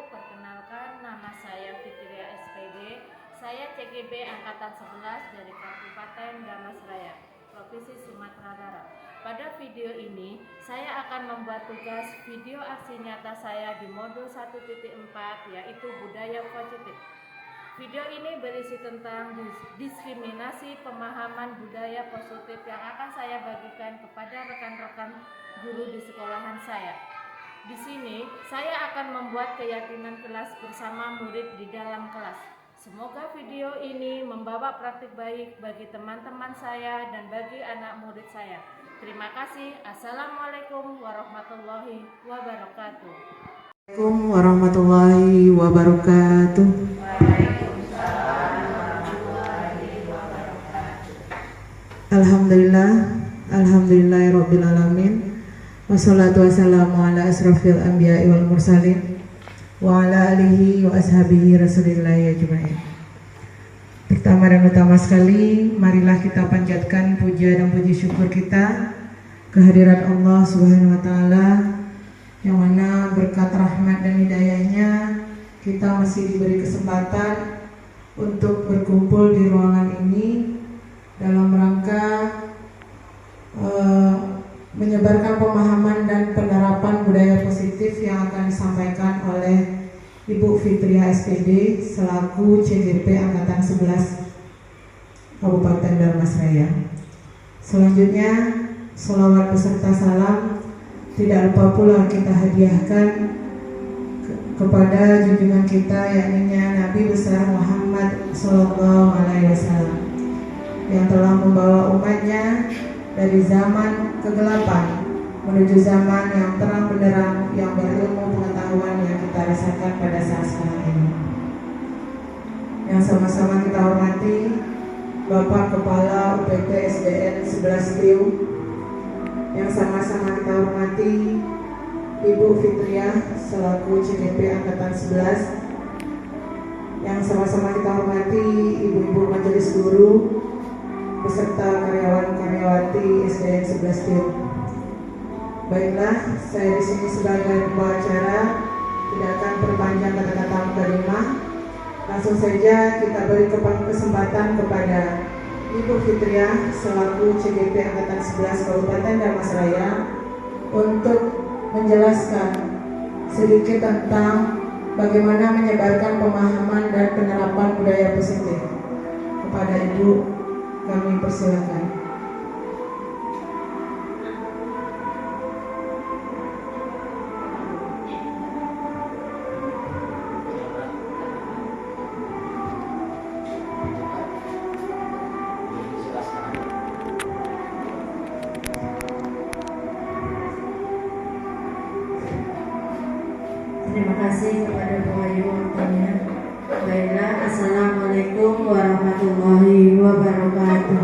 Perkenalkan, nama saya Fitria SPD. Saya CGB Angkatan 11 dari Kabupaten Damasraya, Provinsi Sumatera Barat. Pada video ini, saya akan membuat tugas video aksi nyata saya di modul 1.4, yaitu budaya positif. Video ini berisi tentang diskriminasi pemahaman budaya positif yang akan saya bagikan kepada rekan-rekan guru di sekolahan saya. Di sini, saya akan membuat keyakinan kelas bersama murid di dalam kelas. Semoga video ini membawa praktik baik bagi teman-teman saya dan bagi anak murid saya. Terima kasih. Assalamualaikum warahmatullahi wabarakatuh. Assalamualaikum warahmatullahi wabarakatuh. Alhamdulillahirabbil alamin. Wassalatu wassalamu ala asrofil anbiya'i wal mursalin wa ala alihi wa ashabihi rasulillahi ajma'in. Pertama dan utama sekali, marilah kita panjatkan puja dan puji syukur kita kehadirat Allah Subhanahu wa taala, yang mana berkat rahmat dan hidayahnya kita masih diberi kesempatan untuk berkumpul di ruangan ini dalam rangka menyebarkan pemahaman dan penerapan budaya positif yang akan disampaikan oleh Ibu Fitria SPD selaku CGP Angkatan 11 Kabupaten Damasraya. Selanjutnya, sholawat beserta salam tidak lupa pula kita hadiahkan kepada junjungan kita, yakni Nabi besar Muhammad SAW, yang telah membawa umatnya dari zaman kegelapan menuju zaman yang terang benderang, yang berilmu pengetahuan yang kita rasakan pada saat sekarang ini. Yang sama-sama kita hormati Bapak Kepala UPT SDN 11 Priu, yang sama-sama kita hormati Ibu Fitria selaku CGP Angkatan 11, yang sama-sama kita hormati Ibu-ibu Majelis Guru beserta karyawan-karyawati SDN 11 Priu. Baiklah, saya di sini sebagai pembawa acara, tidak akan perpanjang kata-kata mukadimah. Langsung saja kita beri kesempatan kepada Ibu Fitria selaku CGP Angkatan 11 Kabupaten Damasraya untuk menjelaskan sedikit tentang bagaimana menyebarkan pemahaman dan penerapan budaya positif. Kepada Ibu, kami persilakan. Terima kasih kepada Bu Ayu waktunya. Baiklah, Assalamualaikum warahmatullahi wabarakatuh.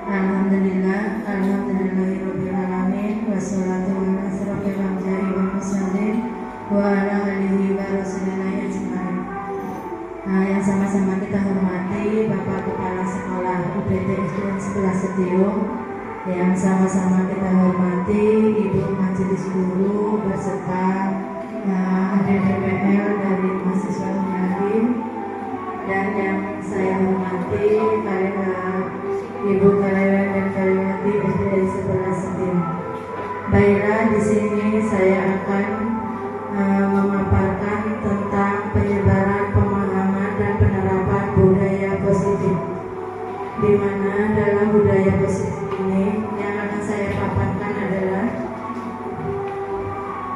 Alhamdulillahirabbil alamin, wassalatu ala asrofil anbiya'i wal mursalin wa ala alihi wa rasulillahi ajma'in. Yang sama-sama kita hormati Bapak Kepala Sekolah UPT SDN 11 Setiung, yang sama-sama kita hormati Ibu Majelis Guru beserta ADDPL dari mahasiswa Unyadim, dan yang saya hormati Ibu karyawan dan karyawati SDN 11 Setiung. Baiklah, di sini saya akan memaparkan tentang penyebaran pemahaman dan penerapan budaya positif, di mana dalam budaya positif ini yang akan saya paparkan adalah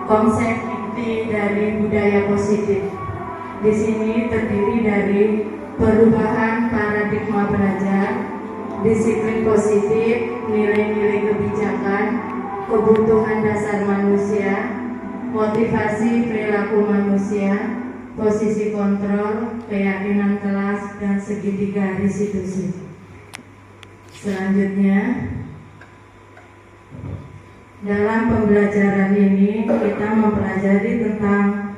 konsep inti dari budaya positif. Di sini terdiri dari perubahan paradigma belajar, disiplin positif, nilai-nilai kebijakan, kebutuhan dasar manusia, motivasi perilaku manusia, posisi kontrol, keyakinan kelas, dan segitiga restitusi. Selanjutnya, dalam pembelajaran ini kita mempelajari tentang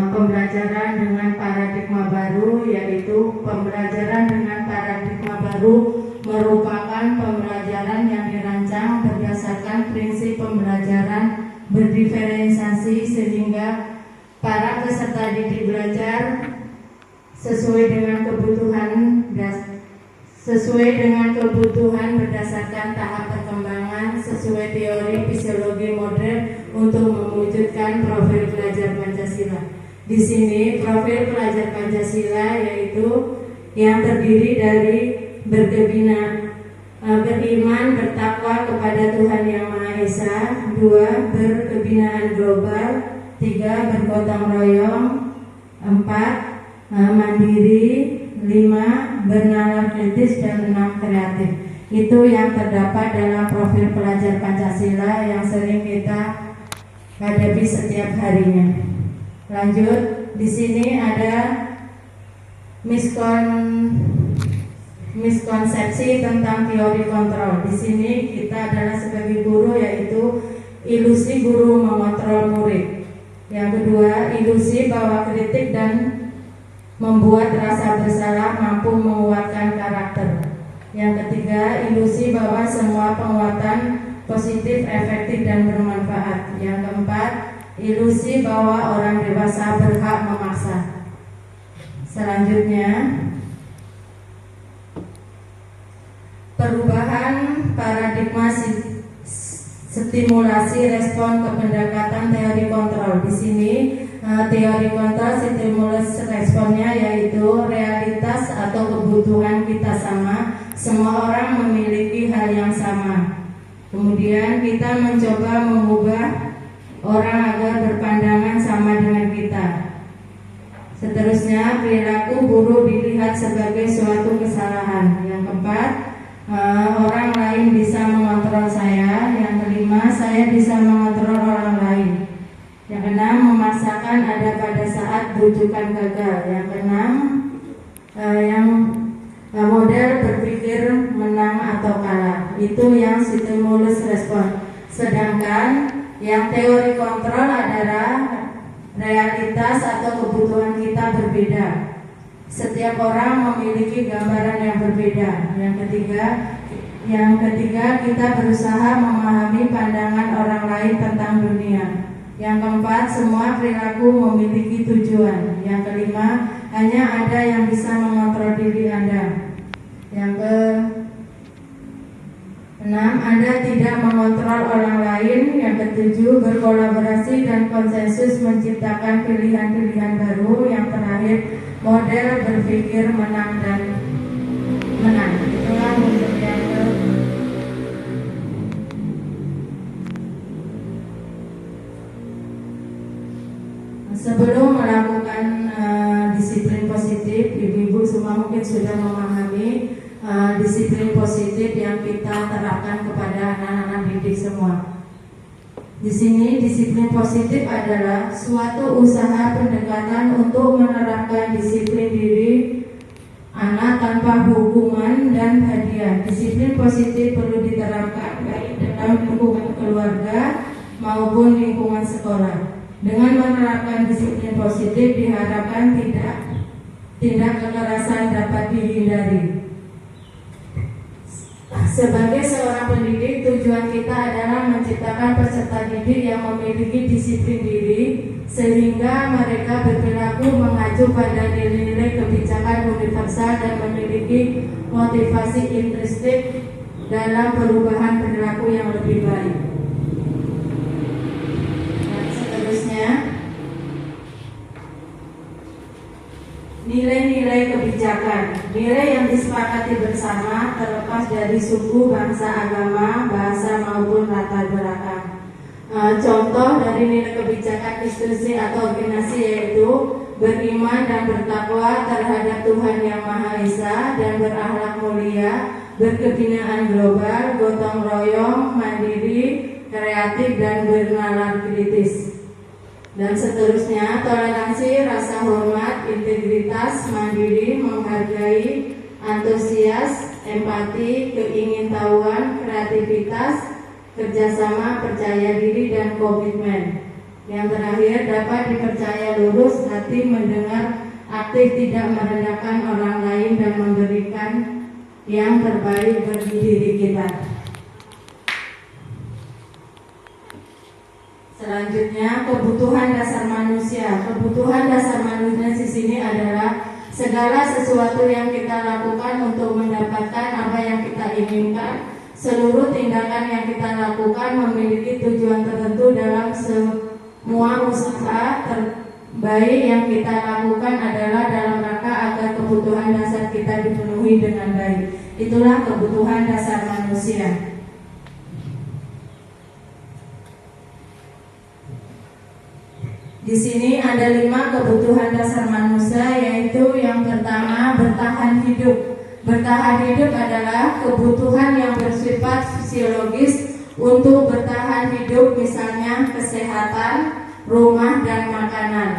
pembelajaran dengan paradigma baru, yaitu pembelajaran dengan paradigma baru merupakan pembelajaran yang dirancang berdasarkan prinsip pembelajaran berdiferensiasi sehingga para peserta didik belajar sesuai dengan kebutuhan berdasarkan tahap perkembangan sesuai teori fisiologi modern untuk mewujudkan profil pelajar Pancasila. Di sini profil pelajar Pancasila yaitu yang terdiri dari beriman bertakwa kepada Tuhan Yang Maha Esa, 2. Berkebinaan global, 3. Bergotong royong, 4. Mandiri, 5. Bernalar kritis, dan 6. Kreatif. Itu yang terdapat dalam profil pelajar Pancasila yang sering kita hadapi setiap harinya. Lanjut, di sini ada miskonsepsi tentang teori kontrol. Di sini kita adalah sebagai guru yaitu ilusi guru mengontrol murid. Yang kedua, ilusi bahwa kritik dan membuat rasa bersalah mampu menguatkan karakter. Yang ketiga, ilusi bahwa semua penguatan positif, efektif, dan bermanfaat. Yang keempat, ilusi bahwa orang dewasa berhak memaksa. Selanjutnya, perubahan paradigma stimulasi respon ke pendekatan teori kontrol. Di sini teori kontrol stimulus responnya yaitu realitas atau kebutuhan kita sama. Semua orang memiliki hal yang sama. Kemudian kita mencoba mengubah orang agar berpandangan sama dengan kita. Seterusnya, perilaku buruk dilihat sebagai suatu kesalahan. Yang keempat, orang lain bisa mengontrol saya. Yang kelima, saya bisa mengontrol orang lain. Yang keenam, memaksakan ada pada saat rujukan gagal. Yang keenam, model berpikir menang atau kalah. Itu yang stimulus respon. Sedangkan yang teori kontrol adalah realitas atau kebutuhan kita berbeda. Setiap orang memiliki gambaran yang berbeda. Yang ketiga, kita berusaha memahami pandangan orang lain tentang dunia. Yang keempat, semua perilaku memiliki tujuan. Yang kelima, hanya ada yang bisa mengontrol diri Anda. Yang keenam, Anda tidak mengontrol orang lain. Yang ketujuh, berkolaborasi dan konsensus menciptakan pilihan-pilihan baru. Yang terakhir, model berpikir menang dan menang. Itulah untuk yang sebelum melakukan disiplin positif, ibu-ibu semua mungkin sudah memahami disiplin positif yang kita terapkan kepada anak-anak didik semua. Di sini disiplin positif adalah suatu usaha pendekatan untuk menerapkan disiplin diri anak tanpa hukuman dan hadiah. Disiplin positif perlu diterapkan baik dalam lingkungan keluarga maupun lingkungan sekolah. Dengan menerapkan disiplin positif diharapkan tindak kekerasan dapat dihindari. Sebagai seorang pendidik, tujuan kita adalah menciptakan peserta didik yang memiliki disiplin diri sehingga mereka berperilaku mengacu pada nilai-nilai kebijakan universal dan memiliki motivasi intrinsik dalam perubahan perilaku yang lebih baik. Nilai-nilai kebijakan, nilai yang disepakati bersama terlepas dari suku, bangsa, agama, bahasa maupun latar belakang. Contoh dari nilai kebijakan institusi atau organisasi yaitu beriman dan bertakwa terhadap Tuhan Yang Maha Esa dan berakhlak mulia, berkebinaan global, gotong royong, mandiri, kreatif, dan bernalar kritis. Dan seterusnya, toleransi, rasa hormat, integritas, mandiri, menghargai, antusias, empati, keingintahuan, kreativitas, kerjasama, percaya diri, dan komitmen. Yang terakhir, dapat dipercaya lurus hati, mendengar, aktif, tidak merendahkan orang lain, dan memberikan yang terbaik bagi diri kita. Selanjutnya, kebutuhan dasar manusia. Kebutuhan dasar manusia di sini adalah segala sesuatu yang kita lakukan untuk mendapatkan apa yang kita inginkan. Seluruh tindakan yang kita lakukan memiliki tujuan tertentu dalam semua usaha terbaik yang kita lakukan adalah dalam rangka agar kebutuhan dasar kita dipenuhi dengan baik. Itulah kebutuhan dasar manusia. Di sini ada 5 kebutuhan dasar manusia, yaitu yang pertama, bertahan hidup. Bertahan hidup adalah kebutuhan yang bersifat fisiologis untuk bertahan hidup, misalnya kesehatan, rumah, dan makanan.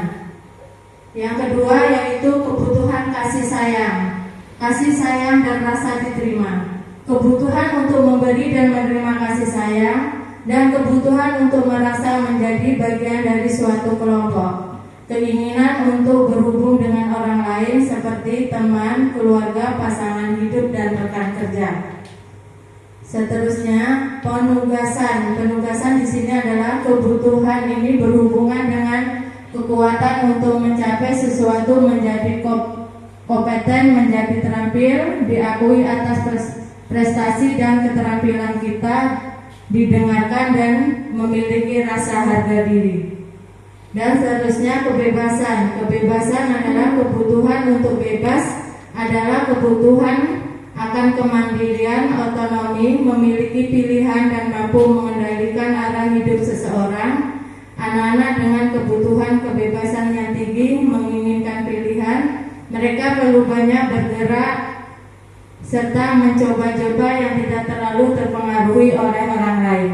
Yang kedua yaitu kebutuhan kasih sayang. Kasih sayang dan rasa diterima. Kebutuhan untuk memberi dan menerima kasih sayang, dan kebutuhan untuk merasa menjadi bagian dari suatu kelompok. Keinginan untuk berhubung dengan orang lain seperti teman, keluarga, pasangan hidup, dan rekan kerja. Seterusnya, penugasan. Penugasan di sini adalah kebutuhan ini berhubungan dengan kekuatan untuk mencapai sesuatu, menjadi kompeten, menjadi terampil, diakui atas prestasi dan keterampilan kita, didengarkan dan memiliki rasa harga diri. Dan seterusnya, kebebasan. Kebebasan adalah kebutuhan untuk bebas, adalah kebutuhan akan kemandirian, otonomi, memiliki pilihan dan mampu mengendalikan arah hidup seseorang. Anak-anak dengan kebutuhan kebebasan yang tinggi menginginkan pilihan. Mereka perlu banyak bergerak serta mencoba-coba yang tidak terlalu terpengaruhi oleh orang lain.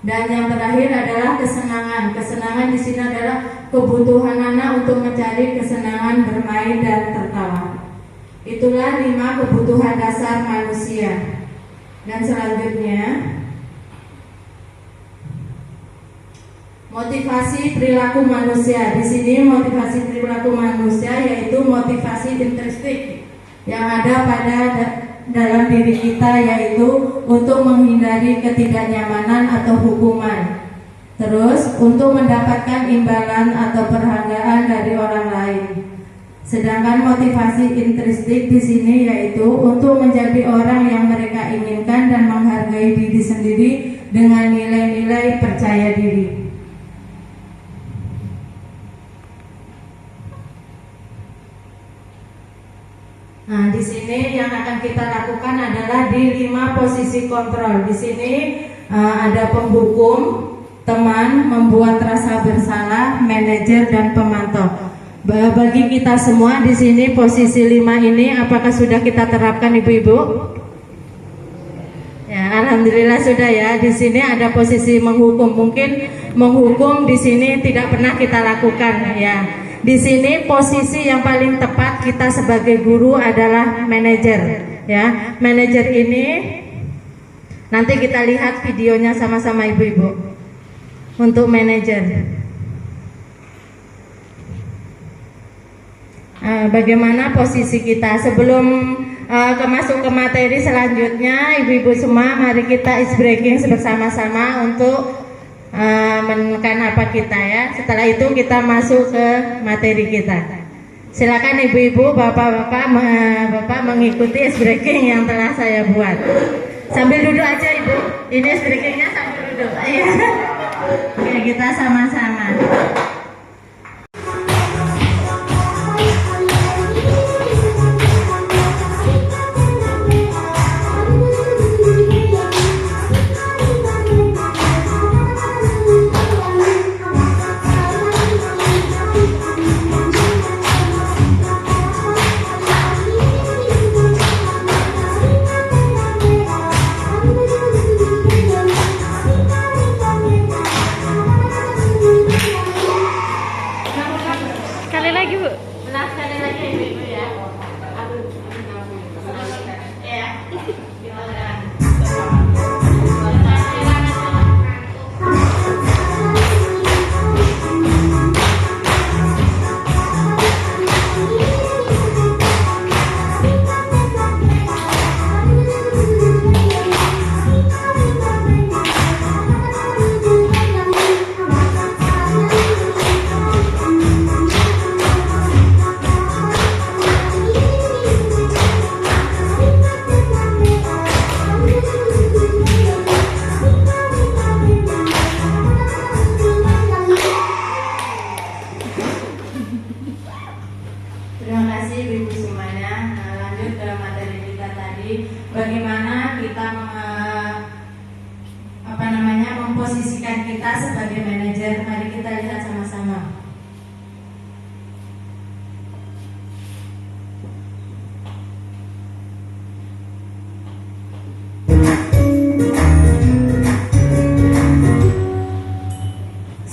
Dan yang terakhir adalah kesenangan. Kesenangan di sini adalah kebutuhan anak untuk mencari kesenangan bermain dan tertawa. Itulah 5 kebutuhan dasar manusia. Dan selanjutnya, motivasi perilaku manusia. Di sini motivasi perilaku manusia yaitu motivasi intrinsik yang ada pada dalam diri kita, yaitu untuk menghindari ketidaknyamanan atau hukuman. Terus untuk mendapatkan imbalan atau penghargaan dari orang lain. Sedangkan motivasi intrinsik di sini yaitu untuk menjadi orang yang mereka inginkan dan menghargai diri sendiri dengan nilai-nilai percaya diri. Nah, di sini yang akan kita lakukan adalah di 5 posisi kontrol. Di sini ada penghukum, teman, membuat rasa bersalah, manajer, dan pemantau. Bagi kita semua di sini posisi 5 ini apakah sudah kita terapkan, Ibu-ibu? Ya, alhamdulillah sudah ya. Di sini ada posisi menghukum. Mungkin menghukum di sini tidak pernah kita lakukan ya. Di sini posisi yang paling tepat kita sebagai guru adalah manajer ya. Manajer ini nanti kita lihat videonya sama-sama Ibu-ibu. Untuk manajer, bagaimana posisi kita? Sebelum masuk ke materi selanjutnya, Ibu-ibu semua mari kita ice breaking bersama-sama untuk menekan apa kita ya. Setelah itu kita masuk ke materi kita. Silakan Ibu-ibu, Bapak-bapak mengikuti ice breaking yang telah saya buat. Sambil duduk aja Ibu. Ini ice breakingnya sambil duduk. Iya. Oke, kita sama-sama.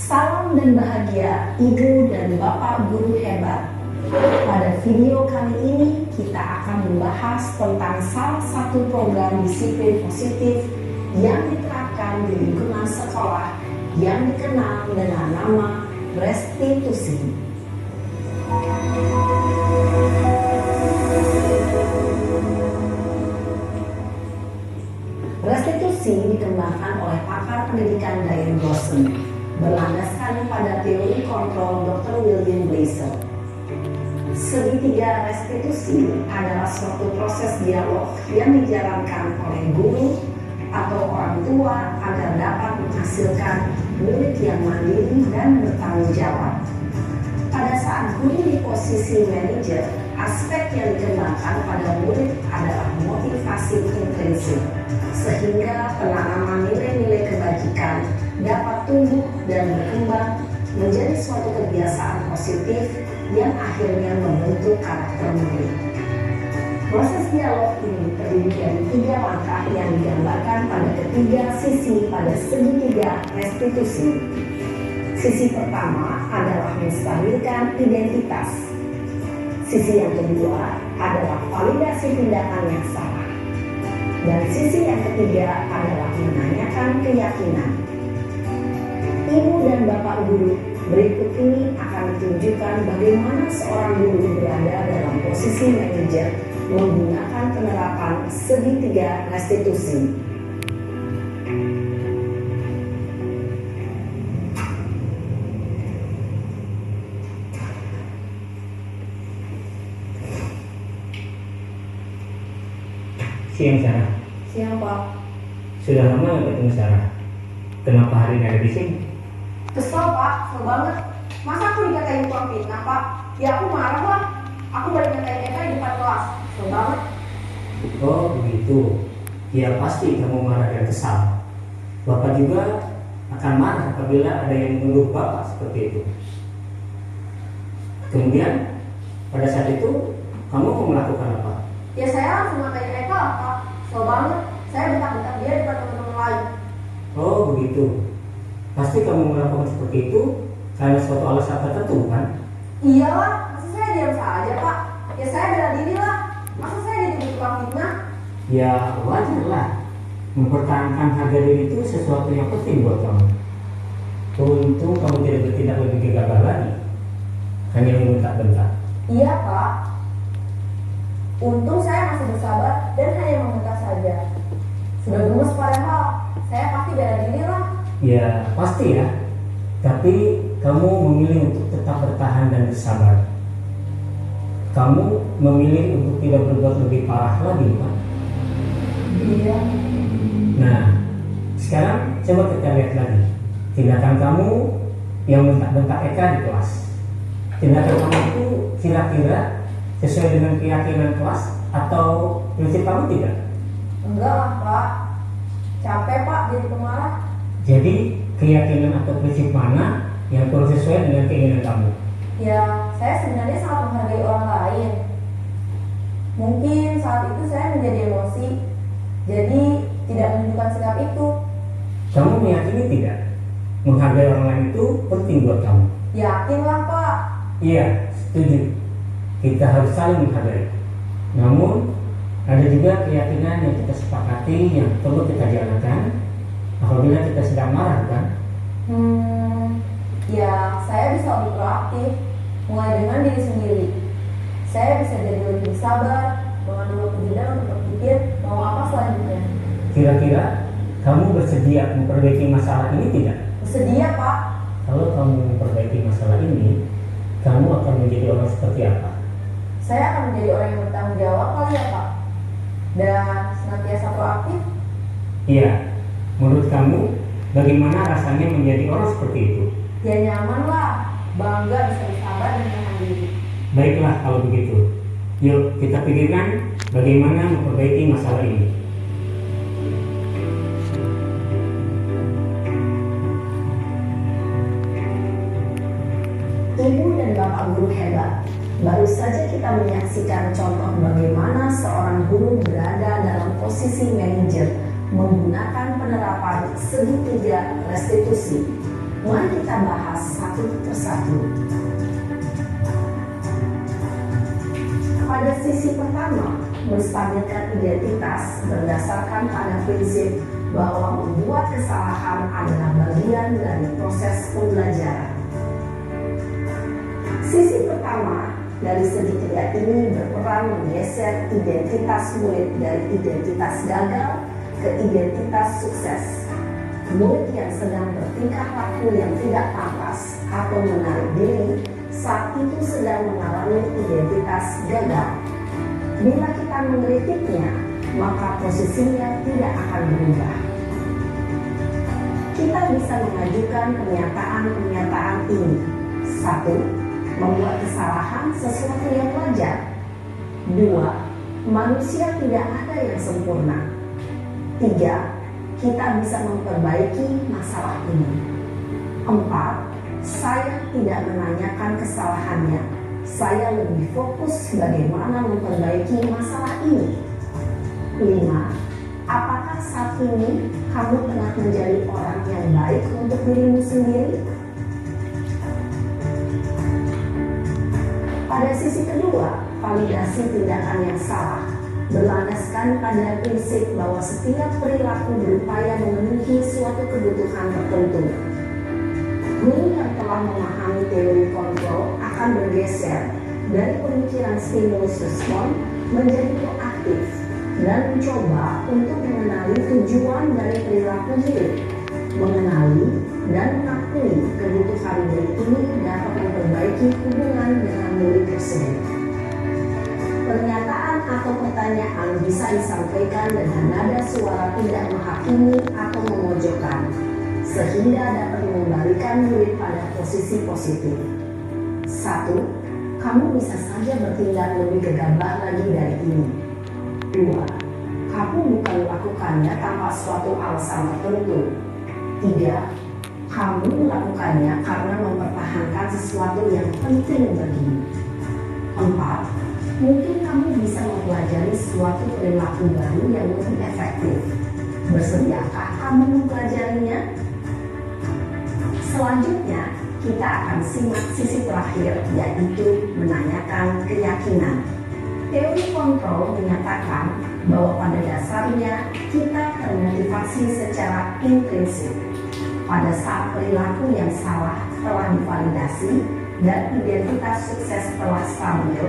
Salam dan bahagia Ibu dan Bapak guru hebat. Pada video kali ini kita akan membahas tentang salah satu program disiplin positif yang diterapkan di lingkungan sekolah yang dikenal dengan nama restitusi. Restitusi dikembangkan oleh pakar pendidikan Diane Grossen berlandaskan pada teori kontrol Dr. William Glasser. Segitiga restitusi adalah suatu proses dialog yang dijalankan oleh guru atau orang tua agar dapat menghasilkan murid yang mandiri dan bertanggung jawab. Pada saat guru di posisi manajer, aspek yang dikembangkan pada murid adalah motivasi intrinsik, sehingga penanaman nilai-nilai kebajikan dapat tumbuh dan berkembang menjadi suatu kebiasaan positif yang akhirnya membentuk karakter murid. Proses dialog ini terdiri dari 3 langkah yang digambarkan pada ketiga sisi pada segitiga restitusi. Sisi pertama adalah menstabilkan identitas. Sisi yang kedua adalah validasi tindakan yang salah. Dan sisi yang ketiga adalah menanyakan keyakinan. Ibu dan Bapak guru, berikut ini akan ditunjukkan bagaimana seorang guru berada dalam posisi manajer menggunakan penerapan segitiga restitusi. Siang Sarah. Siang Pak. Sudah lama nggak ketemu Sarah? Kenapa hari ini ada di sini? Kesel Pak, kesel banget. Masa aku dikatain tukang fitnah Pak? Ya aku marah lah. Aku balik ngatain Eka di depan kelas. Kesel banget. Oh begitu. Ya pasti kamu marah dan kesal. Bapak juga akan marah apabila ada yang menuduh Bapak seperti itu. Kemudian pada saat itu kamu mau melakukan apa? Ya saya langsung ngatain Eka lah Pak. Kesel banget. Saya bentak-bentak dia di depan teman-teman lain. Oh begitu. Pasti kamu melakukan seperti itu karena suatu alasan tertentu kan? Iyalah, masa saya diam saja Pak? Ya saya bela diri lah. Masa saya dituduh tukang fitnah? Ya wajar lah. Mempertahankan harga diri itu sesuatu yang penting buat kamu. Untung kamu tidak bertindak lebih gegabah lagi, hanya membentak-bentak. Iya Pak. Untung saya masih bersabar dan hanya membentak saja. Sudah gemes padahal, saya pasti bela diri lah. Ya pasti ya. Tapi kamu memilih untuk tetap bertahan dan bersabar. Kamu memilih untuk tidak berbuat lebih parah lagi kan? Iya. Nah, sekarang coba kita lihat lagi tindakan kamu yang bentak-bentak Eka di kelas. Tindakan kamu itu kira-kira sesuai dengan keyakinan kelas atau prinsip kamu tidak? Enggak lah Pak. Capek Pak jadi pemarah. Jadi keyakinan atau prinsip mana yang kurang sesuai dengan keinginan kamu? Ya, saya sebenarnya sangat menghargai orang lain. Mungkin saat itu saya menjadi emosi, jadi tidak menunjukkan sikap itu. Kamu meyakini tidak? Menghargai orang lain itu penting buat kamu. Yakinlah Pak. Iya, setuju. Kita harus saling menghargai. Namun, ada juga keyakinan yang kita sepakati yang perlu kita jalankan apabila kita sedang marah, kan? Ya, saya bisa lebih proaktif, mulai dengan diri sendiri. Saya bisa jadi lebih sabar, mengambil waktu jeda untuk berpikir mau apa selanjutnya. Kira-kira kamu bersedia memperbaiki masalah ini tidak? Bersedia Pak. Kalau kamu memperbaiki masalah ini, kamu akan menjadi orang seperti apa? Saya akan menjadi orang yang bertanggung jawab kali ya Pak. Dan senantiasa proaktif. Iya, menurut kamu bagaimana rasanya menjadi orang seperti itu? Ya nyaman lah, bangga bisa bersabar dan menahan diri. Baiklah kalau begitu. Yuk kita pikirkan bagaimana memperbaiki masalah ini. Ibu dan Bapak guru hebat, baru saja kita menyaksikan contoh bagaimana seorang guru berada dalam posisi manajer menggunakan penerapan segitiga restitusi. Mari kita bahas satu persatu. Pada sisi pertama, menstabilkan identitas berdasarkan pada prinsip bahwa membuat kesalahan adalah bagian dari proses pembelajaran. Sisi pertama dari segitiga ini berperan menggeser identitas murid dari identitas gagal ke identitas sukses. Murid yang sedang bertingkah laku yang tidak pantas atau menarik diri saat itu sedang mengalami identitas gagal. Bila kita mengkritiknya, maka posisinya tidak akan berubah. Kita bisa mengajukan pernyataan-pernyataan ini. 1. Membuat kesalahan sesuatu yang wajar. 2. Manusia tidak ada yang sempurna. 3. Kita bisa memperbaiki masalah ini. 4. Saya tidak menanyakan kesalahannya. Saya lebih fokus bagaimana memperbaiki masalah ini. 5. Apakah saat ini kamu telah menjadi orang yang baik untuk dirimu sendiri? Pada sisi kedua, validasi tindakan yang salah berlandaskan pada prinsip bahwa setiap perilaku berupaya memenuhi suatu kebutuhan tertentu. Guru yang telah memahami teori kontrol akan bergeser dari pemikiran stimulus respon menjadi proaktif dan mencoba untuk mengenali tujuan dari perilaku murid. Mengenali dan mengakui kebutuhan murid ini dapat memperbaiki hubungan dengan murid tersebut. Pernyataan atau pertanyaan bisa disampaikan dengan nada suara tidak menghakimi atau memojokkan, sehingga dapat mengembalikan murid pada posisi positif. 1. Kamu bisa saja bertindak lebih gegabah lagi dari ini. 2. Kamu bukan melakukannya tanpa suatu alasan tertentu. 3. Kamu melakukannya karena mempertahankan sesuatu yang penting bagimu. 4. Mungkin kamu bisa mempelajari suatu perilaku baru yang lebih efektif. Bersediakah kamu mempelajarinya? Selanjutnya, kita akan simak sisi terakhir, yaitu menanyakan keyakinan. Teori kontrol menyatakan bahwa pada dasarnya kita termotivasi secara intrinsik. Pada saat perilaku yang salah telah divalidasi dan identitas sukses telah stabil,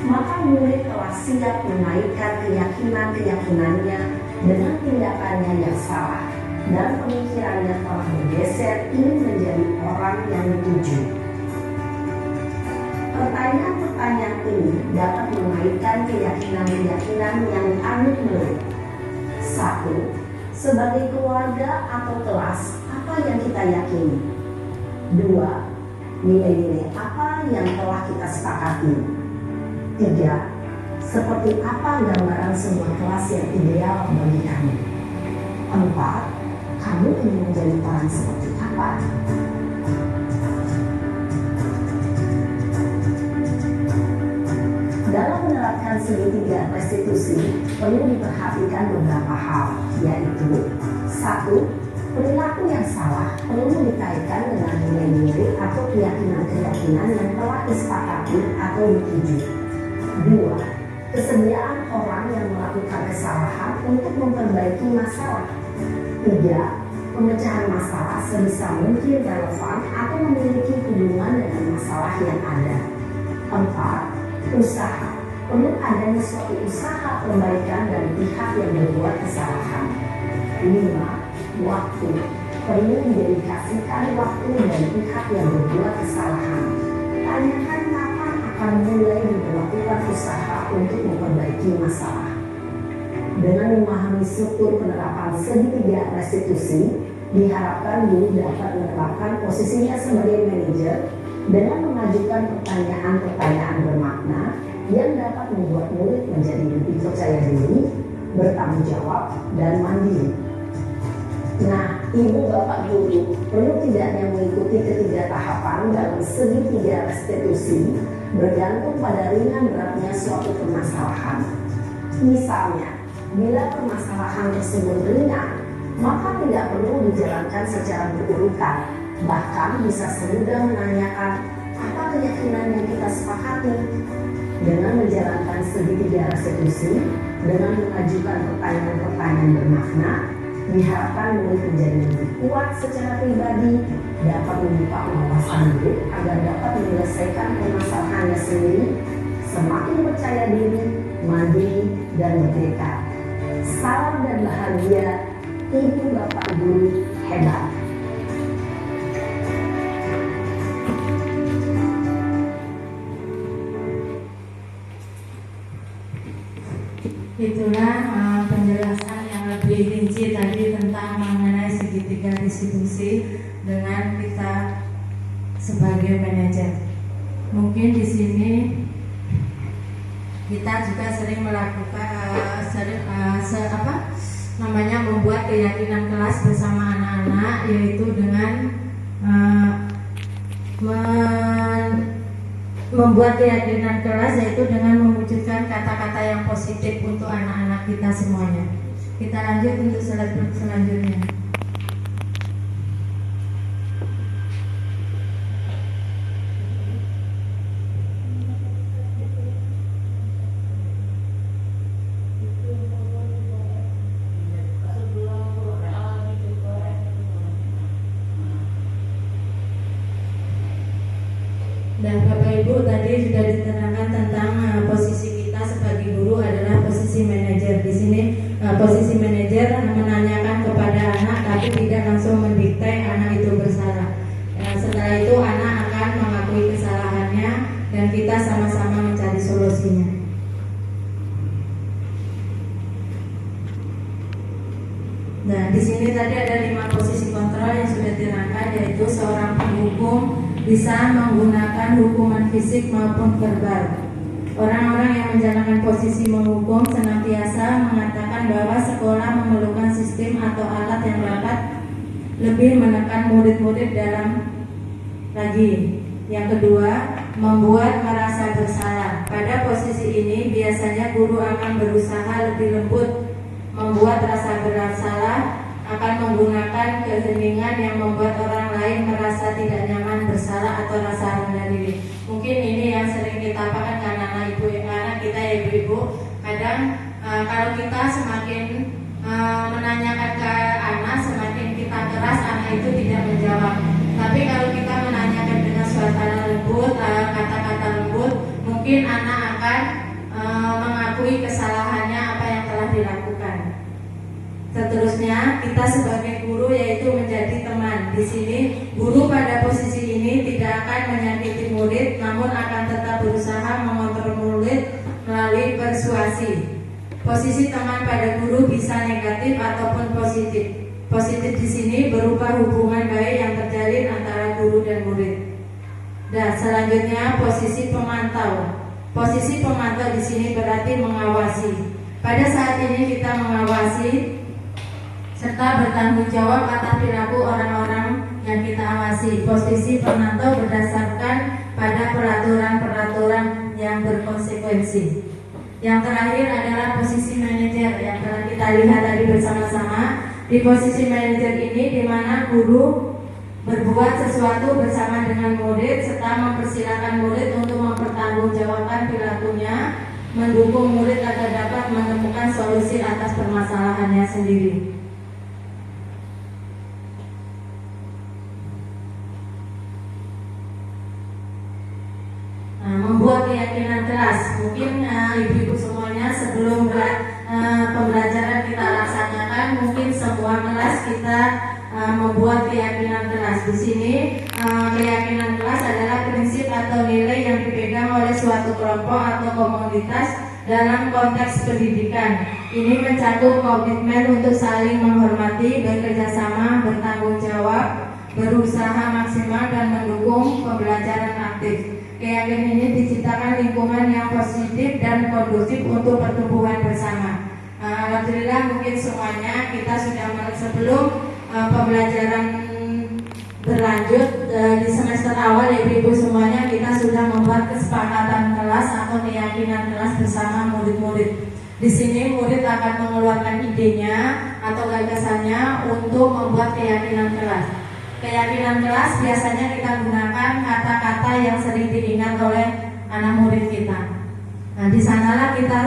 maka murid telah siap menaikkan keyakinan-keyakinannya dengan tindakannya yang salah, dan pemikirannya telah bergeser ingin menjadi orang yang dituju. Pertanyaan-pertanyaan ini dapat mengaitkan keyakinan-keyakinan yang dianut murid. 1. Sebagai keluarga atau kelas, apa yang kita yakini? 2. Nilai-nilai apa yang telah kita sepakati? 3. Seperti apa gambaran sebuah kelas yang ideal bagi kamu? 4. Kamu ingin menjadi orang seperti apa? Dalam menerapkan segitiga restitusi, perlu diperhatikan beberapa hal, yaitu 1. Perilaku yang salah perlu dikaitkan dengan nilai-nilai atau keyakinan-keyakinan yang telah disepakati atau dituju. 2. Kesediaan orang yang melakukan kesalahan untuk memperbaiki masalah. 3. Pemecahan masalah sebisa mungkin relevan atau memiliki hubungan dengan masalah yang ada. 4. Usaha. Perlu adanya suatu usaha perbaikan dari pihak yang berbuat kesalahan. 5. Waktu. Perlu didedikasikan waktu dari pihak yang berbuat kesalahan. Tanyakan kapan akan mulai dilakukan usaha untuk memperbaiki masalah. Dengan memahami struktur penerapan segitiga restitusi, diharapkan guru dapat menerapkan posisinya sebagai manajer dengan mengajukan pertanyaan-pertanyaan bermakna yang dapat membuat murid menjadi lebih percaya diri, bertanggung jawab, dan mandiri. Nah, ibu bapak guru perlu tidaknya mengikuti ketiga tahapan dalam segitiga restitusi bergantung pada ringan beratnya suatu permasalahan. Misalnya, bila permasalahan tersebut ringan, maka tidak perlu dijalankan secara berurutan, Bahkan bisa semudah menanyakan apa keyakinan yang kita sepakati. Dengan menjalankan segitiga restitusi, dengan mengajukan pertanyaan-pertanyaan bermakna, diharapkan murid menjadi lebih kuat secara pribadi, dapat membuka wawasan diri agar dapat menyelesaikan permasalahannya sendiri, semakin percaya diri, mandiri, dan bertekad. Salam dan bahagia, Ibu Bapak Guru hebat. Itulah penjelasan yang lebih rinci tadi tentang mengenai segitiga restitusi dengan kita sebagai manajer. Mungkin di sini kita juga sering melakukan membuat keyakinan kelas bersama anak-anak, yaitu dengan membuat keyakinan kelas, yaitu dengan mewujudkan kata-kata yang positif untuk anak-anak kita semuanya. Kita lanjut untuk slide selanjutnya. Dan Bapak Ibu tadi sudah diterangkan tentang posisi kita sebagai guru adalah posisi manajer. Di sini posisi manajer menanyakan kepada anak, tapi tidak langsung mendikte anak itu bersalah. Setelah itu anak akan mengakui kesalahannya dan kita sama-sama mencari solusinya. Nah, di sini tadi ada 5 posisi kontrol yang sudah dirangkai, yaitu seorang penghukum bisa menggunakan hukuman fisik maupun verbal. Orang-orang yang menjalankan posisi menghukum senantiasa mengatakan bahwa sekolah memerlukan sistem atau alat yang dapat lebih menekan murid-murid dalam lagi. Yang kedua, membuat merasa bersalah. Pada posisi ini biasanya guru akan berusaha lebih lembut, membuat rasa bersalah, akan menggunakan keheningan yang membuat orang lain merasa tidak nyaman, bersalah, atau rasa rendah diri. Mungkin ini yang sering kita pakai karena kita ya ibu-ibu. Kadang kalau kita semakin menanyakan ke anak, semakin kita keras, anak itu tidak menjawab. Tapi kalau kita menanyakan dengan suasana lembut, kata-kata lembut, mungkin anak akan mengakui kesalahannya apa yang telah dilakukan. Seterusnya, kita sebagai guru yaitu menjadi teman. Di sini, guru pada posisi ini tidak akan menyakiti murid, namun akan tetap berusaha mengontrol murid melalui persuasi. Posisi teman pada guru bisa negatif ataupun positif. Positif di sini berupa hubungan baik yang terjalin antara guru dan murid. Dan selanjutnya, posisi pemantau. Posisi pemantau di sini berarti mengawasi. Pada saat ini kita mengawasi serta bertanggung jawab atas perilaku orang-orang yang kita awasi. Posisi pemantau berdasarkan pada peraturan-peraturan yang berkonsekuensi. Yang terakhir adalah posisi manajer yang telah kita lihat tadi bersama-sama. Di posisi manajer ini di mana guru berbuat sesuatu bersama dengan murid serta mempersilahkan murid untuk mempertanggungjawabkan perilakunya, mendukung murid agar dapat menemukan solusi atas permasalahannya sendiri. Membuat keyakinan kelas. Mungkin ibu-ibu semuanya sebelum pembelajaran kita laksanakan, mungkin semua kelas kita membuat keyakinan kelas. Di sini keyakinan kelas adalah prinsip atau nilai yang dipegang oleh suatu kelompok atau komunitas dalam konteks pendidikan. Ini mencakup komitmen untuk saling menghormati, bekerja sama, bertanggung jawab, berusaha maksimal, dan mendukung pembelajaran aktif. Keyakinan ini diciptakan lingkungan yang positif dan kondusif untuk pertumbuhan bersama. Alhamdulillah mungkin semuanya kita sudah sebelum pembelajaran berlanjut di semester awal, ibu-ibu semuanya kita sudah membuat kesepakatan kelas atau keyakinan kelas bersama murid-murid. Di sini murid akan mengeluarkan idenya atau gagasannya untuk membuat keyakinan kelas. keyakinan kelas biasanya kita gunakan kata-kata yang sering diingat oleh anak murid kita. Nah, di sanalah kita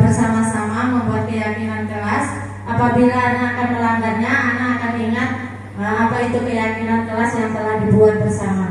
bersama-sama membuat keyakinan kelas. Apabila anak akan melanggarnya, anak akan ingat apa itu keyakinan kelas yang telah dibuat bersama.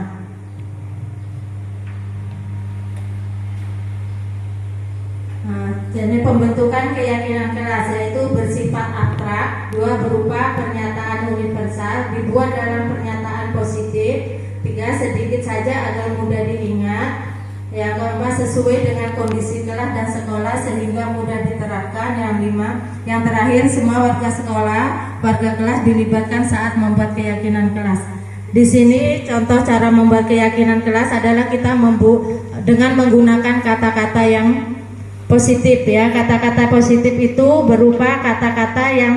Jadi pembentukan keyakinan kelas yaitu bersifat abstrak, 2 berupa pernyataan universal, dibuat dalam pernyataan positif, 3 sedikit saja agar mudah diingat, yang keempat sesuai dengan kondisi kelas dan sekolah sehingga mudah diterapkan, yang 5, yang terakhir semua warga sekolah, warga kelas dilibatkan saat membuat keyakinan kelas. Di sini contoh cara membuat keyakinan kelas adalah kita dengan menggunakan kata-kata yang positif ya. Kata-kata positif itu berupa kata-kata yang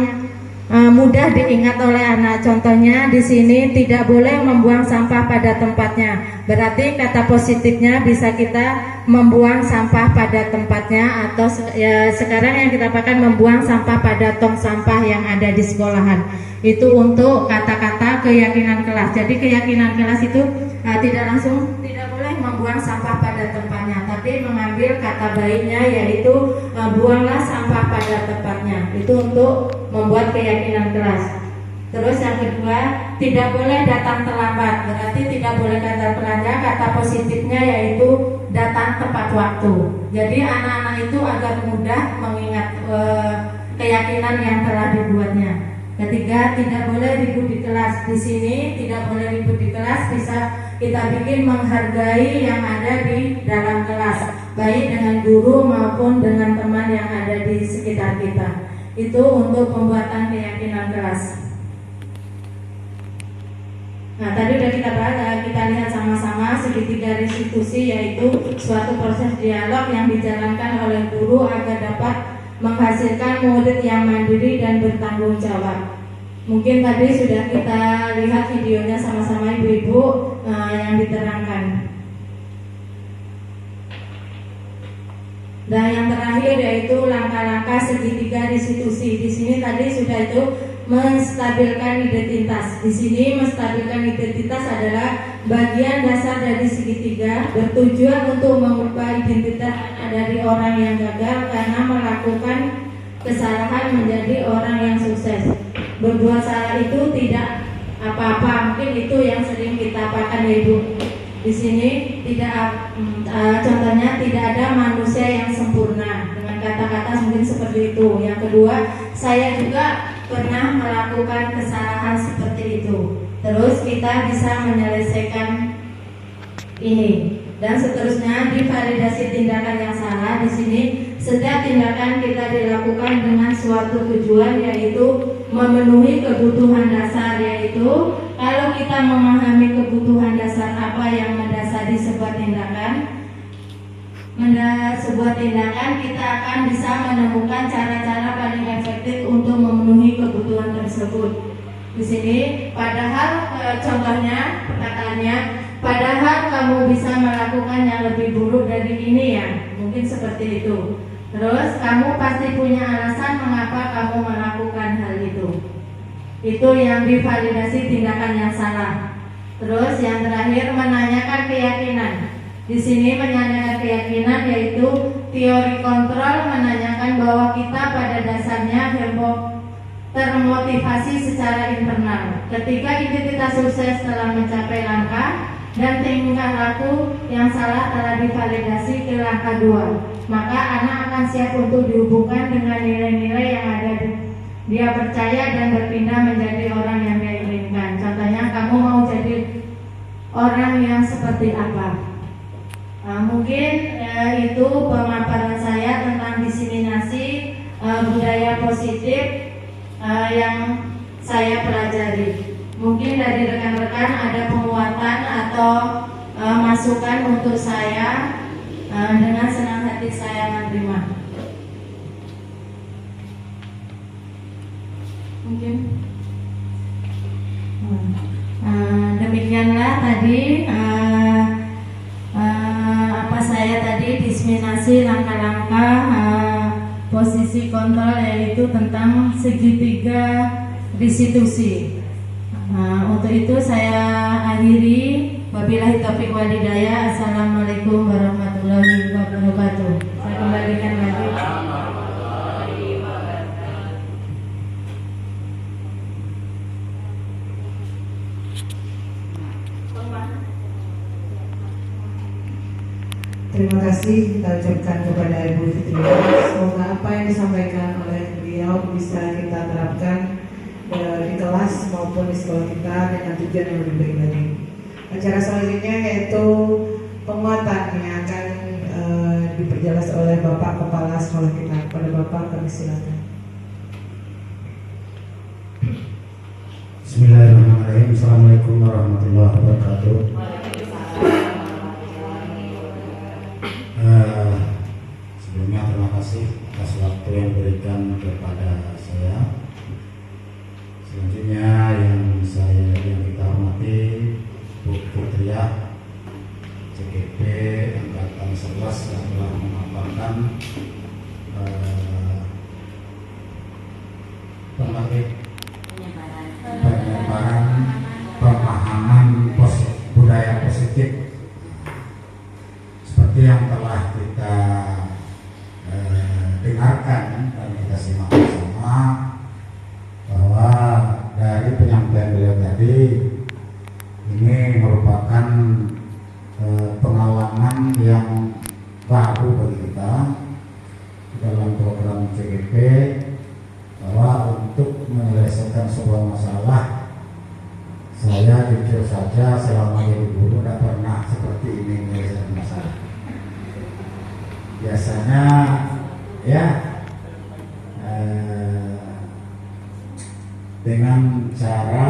mudah diingat oleh anak. Contohnya di sini tidak boleh membuang sampah pada tempatnya. Berarti kata positifnya bisa kita membuang sampah pada tempatnya, atau ya, sekarang yang kita pakai membuang sampah pada tong sampah yang ada di sekolahan. Itu untuk kata-kata keyakinan kelas. Jadi keyakinan kelas itu tidak boleh membuang sampah pada tempatnya, tapi mengambil kata baiknya yaitu buanglah sampah pada tempatnya. Itu untuk membuat keyakinan kelas. Terus yang kedua, tidak boleh datang terlambat. Berarti tidak boleh datang terlambat. Kata positifnya yaitu datang tepat waktu. Jadi anak-anak itu agar mudah mengingat keyakinan yang telah dibuatnya. Ketiga, tidak boleh ribut di kelas. Di sini tidak boleh ribut di kelas, bisa kita bikin menghargai yang ada di dalam kelas, baik dengan guru maupun dengan teman yang ada di sekitar kita. Itu untuk pembuatan keyakinan kelas. Nah, tadi sudah kita lihat sama-sama segitiga restitusi, yaitu suatu proses dialog yang dijalankan oleh guru agar dapat menghasilkan murid yang mandiri dan bertanggung jawab. Mungkin tadi sudah kita lihat videonya sama-sama ibu-ibu yang diterangkan. Dan yang terakhir yaitu langkah-langkah segitiga restitusi. Di sini tadi sudah itu menstabilkan identitas. Di sini menstabilkan identitas adalah bagian dasar dari segitiga, bertujuan untuk mengubah identitas dari orang yang gagal karena melakukan kesalahan menjadi orang yang sukses. Berbuat salah itu tidak apa-apa, mungkin itu yang sering kita pakai ya Ibu. Di sini contohnya tidak ada manusia yang sempurna, dengan kata-kata mungkin seperti itu. Yang kedua, saya juga pernah melakukan kesalahan seperti itu. Terus kita bisa menyelesaikan ini. Dan seterusnya divalidasi tindakan yang salah. Di sini setiap tindakan kita dilakukan dengan suatu tujuan, yaitu memenuhi kebutuhan dasar, yaitu kalau kita memahami kebutuhan dasar apa yang mendasari sebuah tindakan, kita akan bisa menemukan cara-cara paling efektif untuk memenuhi kebutuhan tersebut. Di sini, padahal contohnya perkataannya, padahal kamu bisa melakukan yang lebih buruk dari ini ya, mungkin seperti itu. Terus kamu pasti punya alasan mengapa kamu melakukan hal itu. Itu yang divalidasi tindakan yang salah. Terus yang terakhir menanyakan keyakinan. Di sini menanyakan keyakinan yaitu teori kontrol, menanyakan bahwa kita pada dasarnya termotivasi secara internal. Ketika identitas sukses telah mencapai langkah dan tingkah laku yang salah telah divalidasi ke langkah 2, maka anak akan siap untuk dihubungkan dengan nilai-nilai yang ada dia percaya dan berpindah menjadi orang yang dia inginkan. Contohnya, kamu mau jadi orang yang seperti apa? Mungkin itu pemaparan saya tentang diseminasi budaya positif yang saya pelajari. Mungkin dari rekan-rekan ada penguatan atau masukan untuk saya, dengan senang hati saya menerima. Mungkin demikianlah tadi apa saya tadi diseminasi langkah-langkah posisi kontrol, yaitu tentang segitiga restitusi. Untuk itu saya akhiri. Wabillahi taufiq wal hidayah. Assalamualaikum warahmatullahi wabarakatuh. Saya kembalikan lagi. Terima kasih kita ucapkan kepada Ibu Fitri. Semoga apa yang disampaikan oleh beliau bisa kita terapkan di kelas maupun di sekolah kita dengan tujuan yang lebih baik lagi. Acara selanjutnya yaitu penguatan yang akan diperjelas oleh Bapak Kepala Sekolah kita. Kepada Bapak kami silakan. Bismillahirrahmanirrahim. Assalamualaikum warahmatullahi wabarakatuh. Sebelumnya terima kasih atas waktu yang diberikan kepada saya. Selanjutnya yang kita hormati Bu Fitriah CGP Angkatan 11 yang telah memaparkan penyebaran pemahaman budaya positif seperti yang telah kita dengarkan dan kita simak bersama, bahwa dari penyampaian beliau tadi ini merupakan pengalaman yang baru bagi kita dalam program CGP, bahwa untuk menyelesaikan sebuah masalah, saya jujur saja selama jadi guru tidak pernah seperti ini menyelesaikan masalah. Biasanya ya dengan cara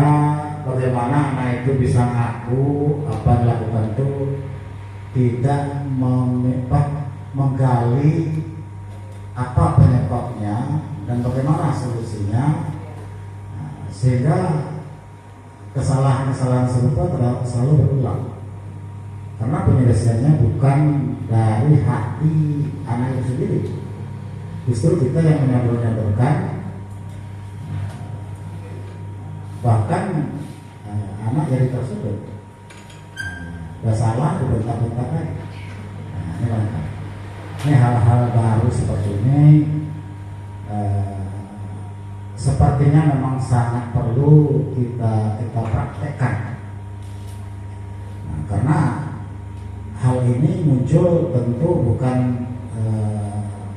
bagaimana anak itu bisa ngaku apa yang dilakukan itu, tidak menggali apa penyebabnya dan bagaimana solusinya, sehingga kesalahan-kesalahan serupa selalu berulang. Karena penyelesaiannya bukan dari hati anak itu sendiri, justru kita yang menyodorkan, bahkan anak jadi tersudut, udah salah dibentak-bentak lagi. Ini hal-hal baru seperti ini sepertinya memang sangat perlu kita praktekkan. Karena hal ini muncul tentu bukan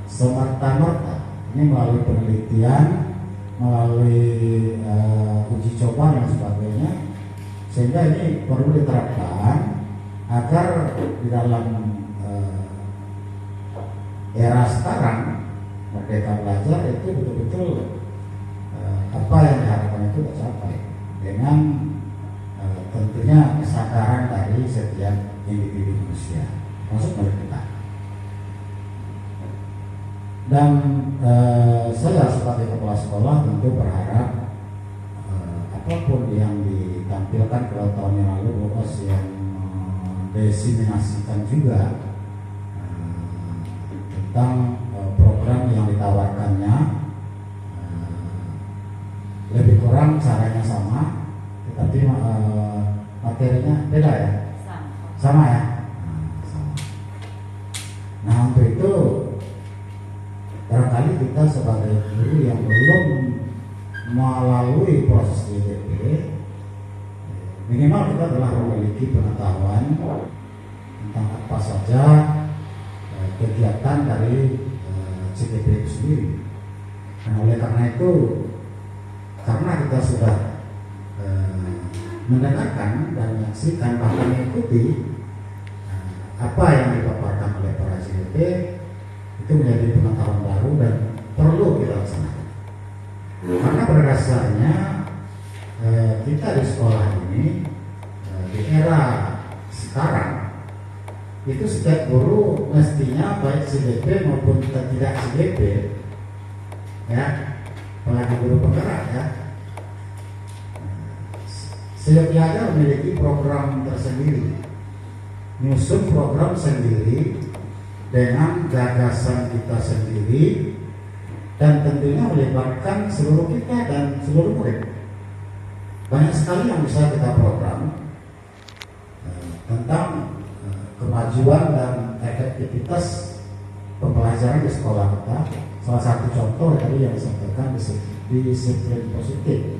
semerta-merta, ini melalui penelitian, melalui uji coba dan sebagainya, sehingga ini perlu diterapkan agar di dalam era sekarang Merdeka Belajar itu betul-betul apa yang diharapkan itu tercapai dengan tentunya kesadaran dari setiap individu manusia, termasuk dari kita. Dan saya sebagai kepala sekolah tentu berharap apapun yang ditampilkan kalau tahun yang lalu BOS yang desiminasikan juga tentang program yang ditawarkannya, lebih kurang caranya sama, tetapi materinya beda ya? Sama ya? Sama. Nah untuk itu barangkali kita sebagai guru yang belum melalui proses CGP, minimal kita telah memiliki pengetahuan tentang apa saja kegiatan dari CGP itu sendiri. Dan oleh karena itu, karena kita sudah mendengarkan dan menyaksikan bahkan mengikuti apa yang dipaparkan oleh para CGP, itu menjadi pengetahuan baru dan perlu kita laksanakan. Karena pada dasarnya kita di sekolah ini di era sekarang itu setiap guru mestinya baik CGP maupun tidak CGP ya, apalagi guru penggerak ya, seyogyanya memiliki program tersendiri, nyusun program sendiri dengan gagasan kita sendiri, dan tentunya melibatkan seluruh kita dan seluruh murid. banyak sekali yang bisa kita program tentang kemajuan dan efektivitas pembelajaran di sekolah kita. Salah satu contoh tadi yang disampaikan disiplin positif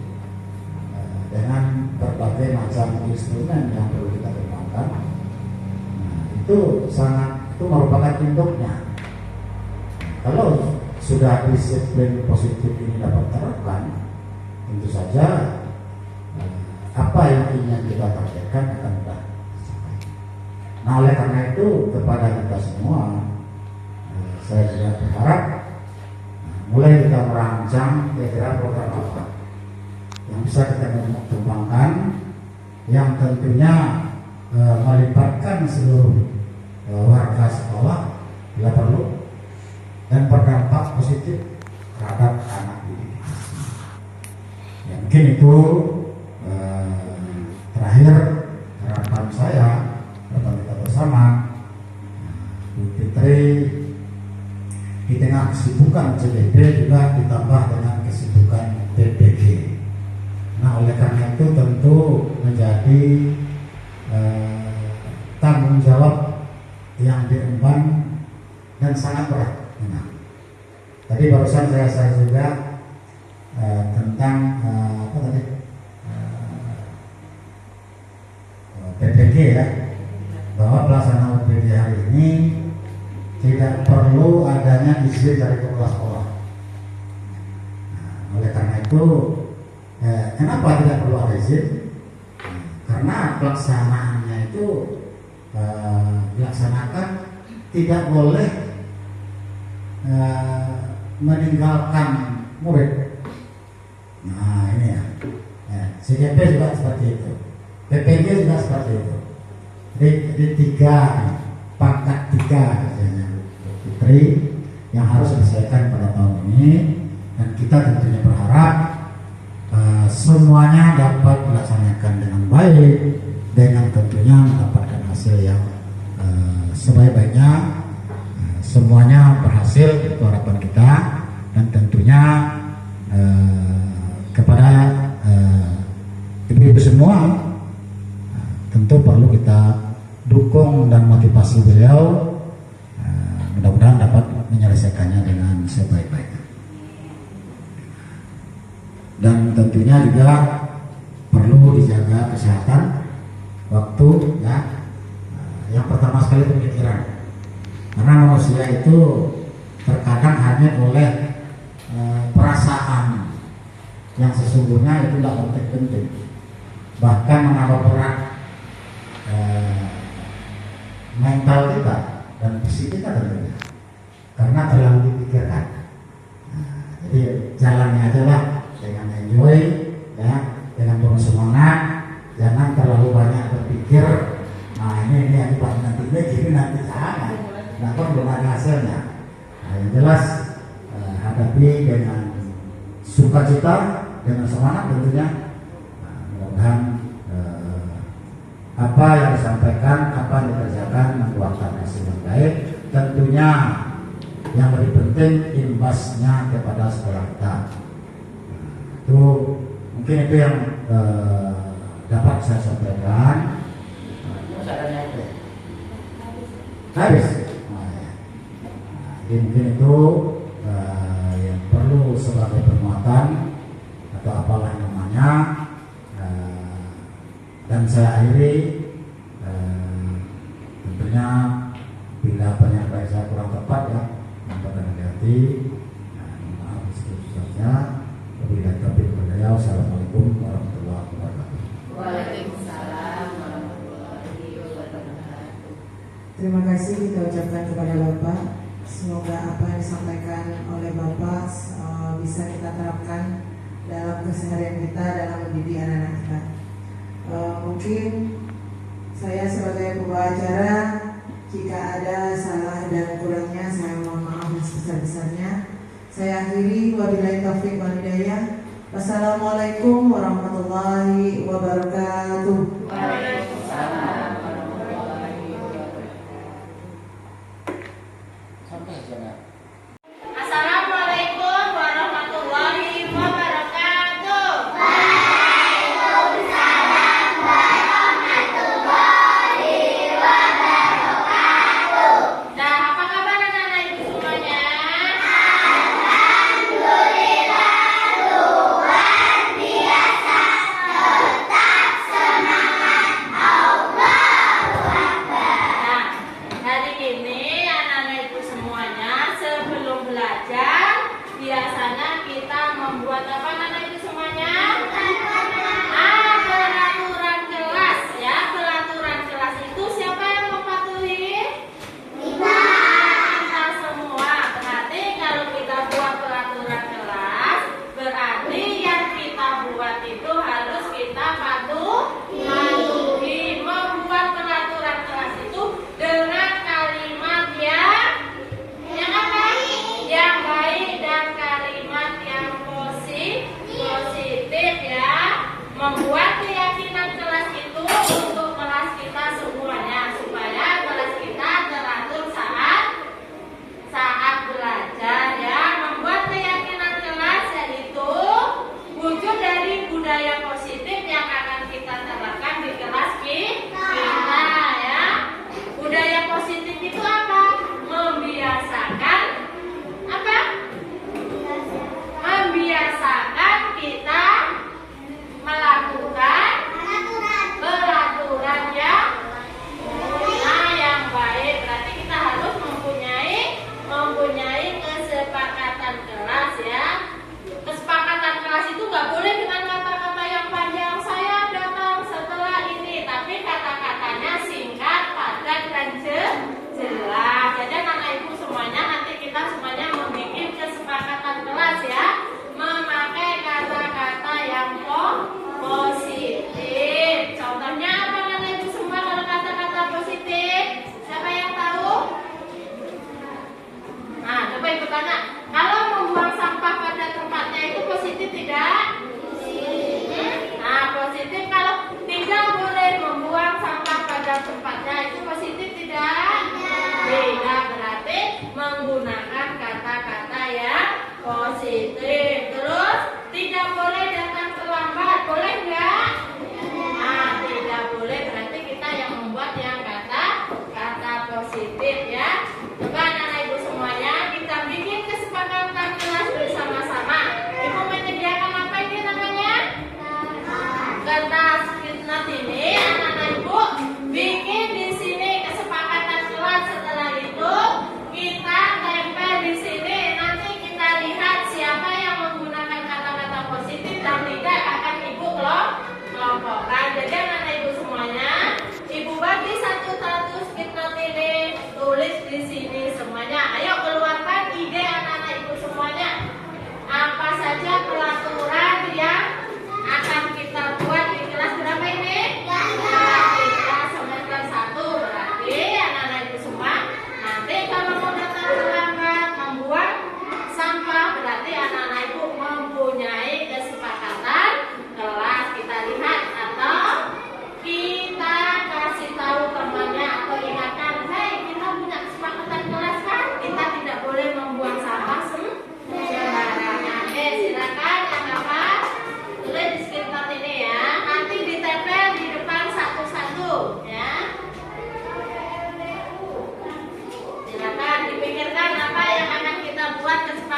dengan berbagai macam instrumen yang perlu kita kembangkan. Itu merupakan induknya. Kalau sudah disiplin positif ini dapat terapkan, tentu saja apa yang ingin kita targetkan akan mudah dicapai. Nah, oleh karena itu kepada kita semua, saya juga berharap mulai kita merancang kira-kira program apa yang bisa kita kembangkan, yang tentunya melibatkan seluruh warga sekolah bila perlu dan berdampak positif terhadap anak didik. Ya, mungkin itu terakhir harapan saya, harapan kita bersama, Bu Fitri di tengah kesibukan CDP juga ditambah dengan kesibukan PPG. Nah, oleh karena itu tentu menjadi tanggung jawab yang diemban dan sangat berat. Nah, tadi barusan saya juga tentang apa tadi PPG ya, bahwa pelaksanaan PPG hari ini tidak perlu adanya izin dari kepala sekolah. Nah, oleh karena itu kenapa tidak perlu ada izin? Karena pelaksanaannya itu dilaksanakan tidak boleh meninggalkan murid. Nah, ini ya. CDP juga seperti itu, PPG juga seperti itu. Jadi 3 pangkat 3 misalnya Putri yang harus diselesaikan pada tahun ini, dan kita tentunya berharap semuanya dapat dilaksanakan dengan baik, dengan tentunya mendapatkan hasil yang sebaik-baiknya. Semuanya berhasil, itu harapan kita, dan tentunya kepada ibu-ibu semua tentu perlu kita dukung dan motivasi beliau, mudah-mudahan dapat menyelesaikannya dengan sebaik-baiknya. Dan tentunya juga perlu dijaga kesehatan waktu ya. Yang pertama sekali pemikiran, karena manusia itu terkadang hanya oleh perasaan yang sesungguhnya itu tidak penting, bahkan menambah berat mental kita dan fisik kita tentunya, karena terlalu dipikirkan. Jadi jalannya aja lah dengan enjoy ya, dengan penuh semangat, jangan terlalu banyak berpikir. Nah ini nanti gini nanti jangan, nah kan belum ada hasilnya. Nah, yang jelas hadapi dengan sukacita, dengan semangat tentunya. Nah, mudah-mudahan apa yang disampaikan, apa yang dikerjakan membuahkan hasil yang baik. Tentunya yang lebih penting imbasnya kepada sekolah kita. Itu mungkin itu yang dapat saya sampaikan. Habis. Jadi mungkin itu yang perlu sebagai penguatan atau apalah namanya. Dan saya akhiri, tentunya bila penyampaian saya kurang tepat ya, mohon hati-hati. Maaf sebesar-besarnya. Wabillahi taufiq wal hidayah. Wassalamualaikum warahmatullahi wabarakatuh. Waalaikumsalam warahmatullahi wabarakatuh. Terima kasih kita ucapkan kepada Bapak. Semoga apa yang disampaikan oleh Bapak bisa kita terapkan dalam keseharian kita, dalam mendidik anak-anak kita. Mungkin saya sebagai pembawa acara, jika ada salah dan kurangnya saya mohon maaf sebesar-besarnya. Saya akhiri, wabillahi taufiq wal hidayah. Wassalamualaikum warahmatullahi wabarakatuh. Waalaikumsalam warahmatullahi wabarakatuh. Sampai jangan. Assalamualaikum warahmatullahi wabarakatuh.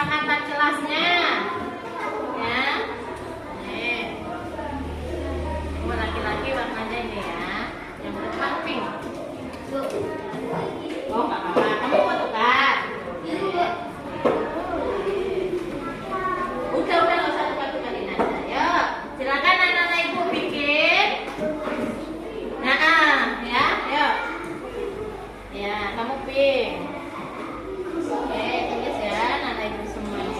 kesepakatan kelasnya. Ya. Nih. Oh, laki-laki warnanya ini ya. Yang depan pink. Tuh. Oh, nggak apa-apa. Kamu mau tukar? Udah nggak usah tukar-tukarin aja. Yuk, silakan anak-anak ibu bikin. Nah, ya, yuk. Ya, kamu pink. Oke, tulis ya, anak ibu semuanya.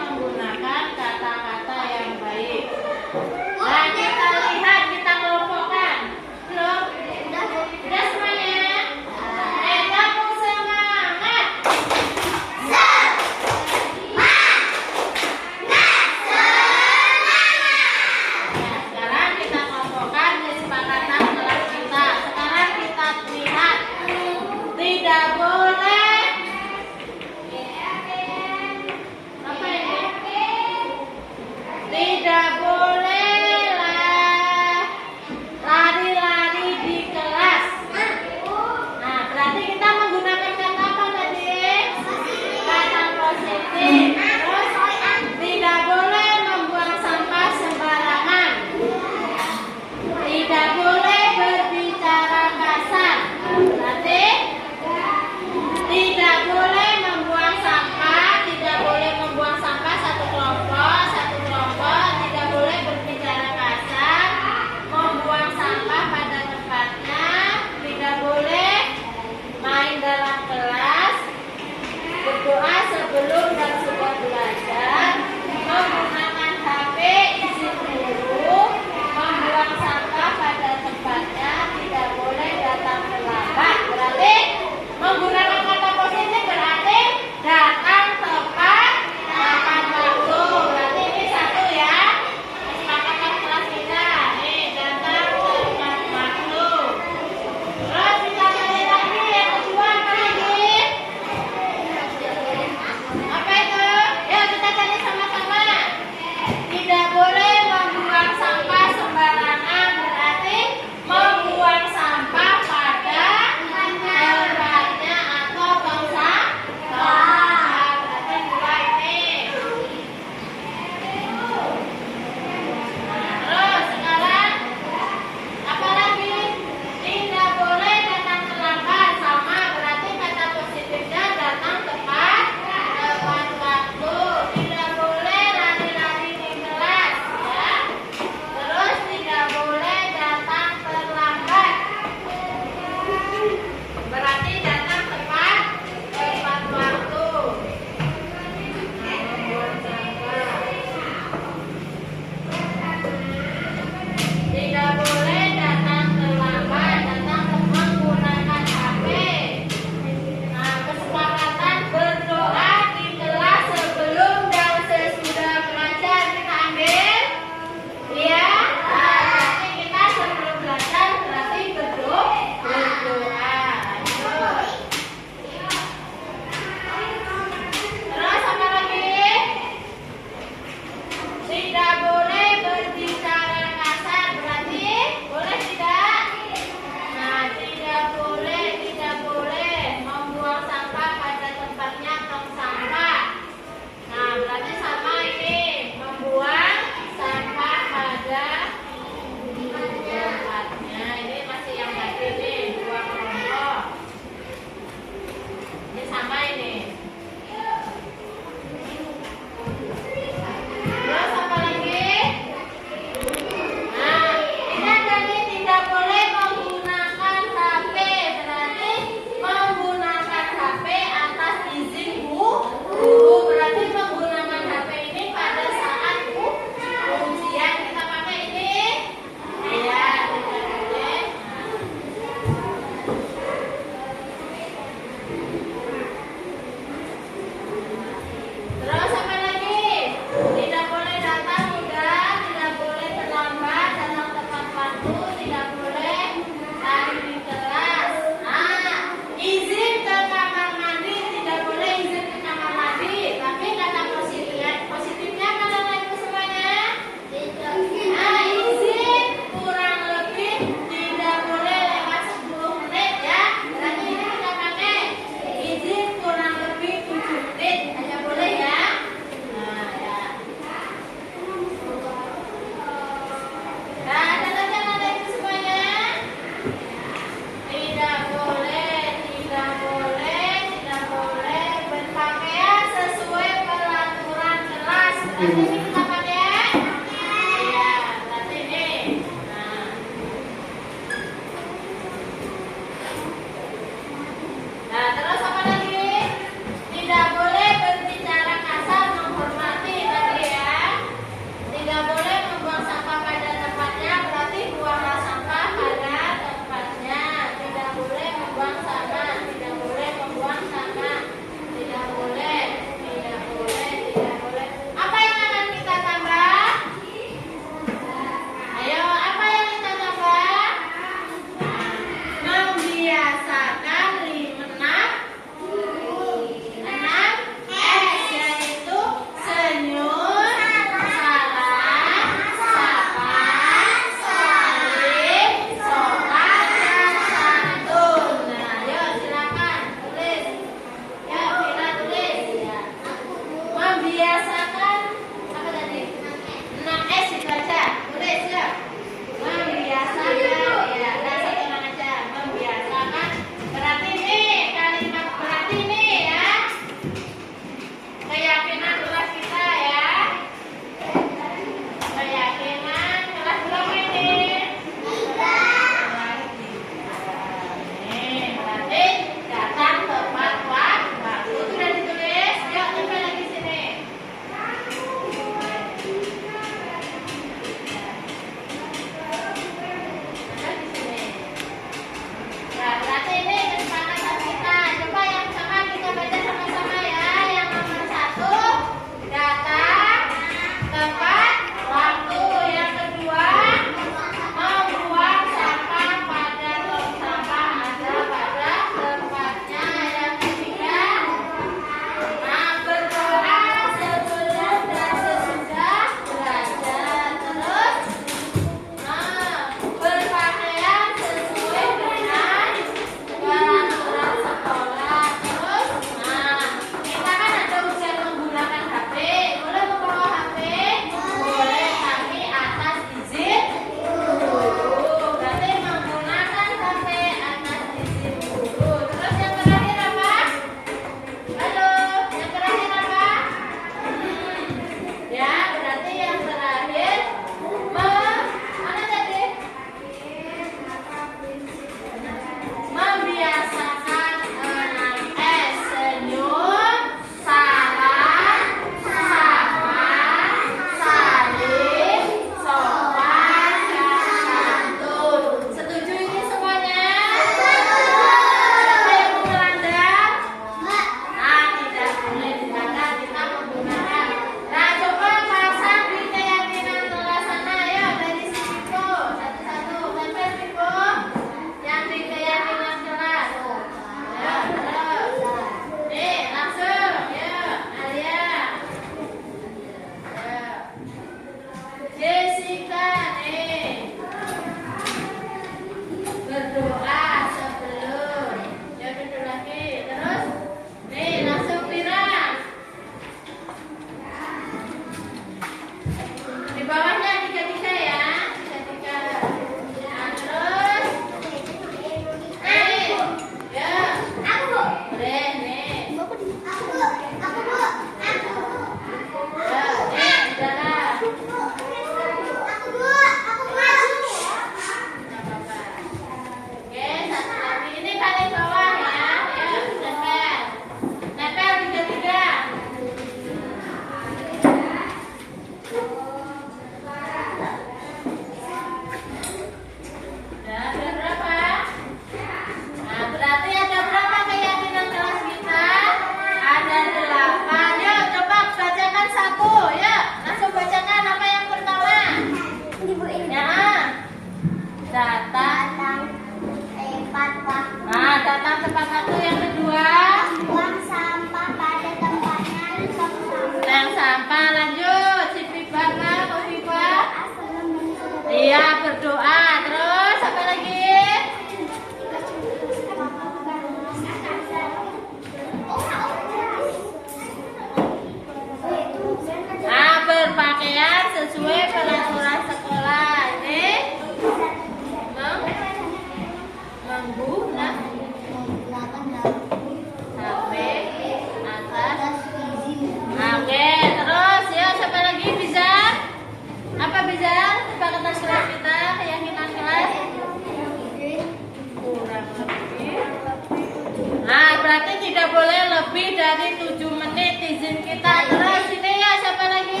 lebih dari 7 menit izin kita. Terus sini ya, siapa lagi?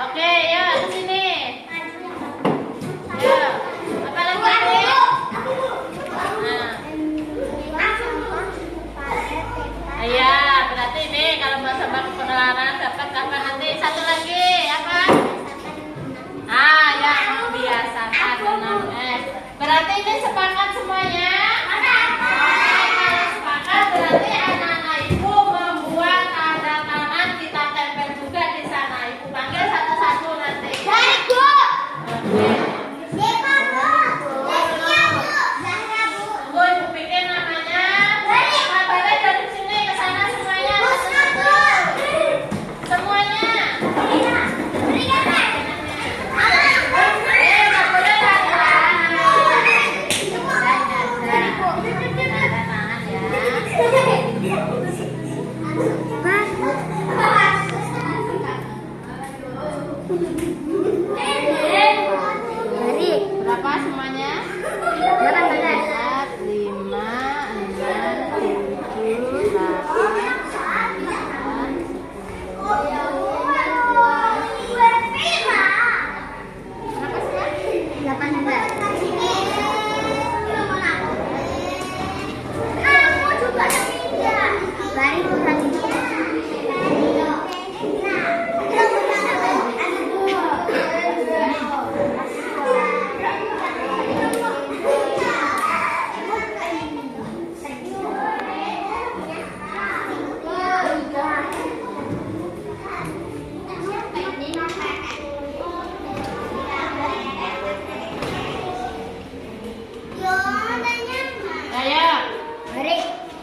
Oke, ya ke sini. Ya, apa lagi? Nah. Ya, berarti ini kalau bahasa baku penelaran dapat apa nanti? Satu lagi apa? Ya, membiasakan dengan S. Berarti ini sepakat semuanya? Kalau sepakat berarti anak-anak ibu membuat tanda tangan, kita tempel juga di sana. Ibu panggil satu-satu nanti. Tunggu ibu bikin namanya. Kabarnya dari sini ke sana semuanya. Satu-satu. Semuanya. Berapa semuanya? 4, 5, 6, 7, 8,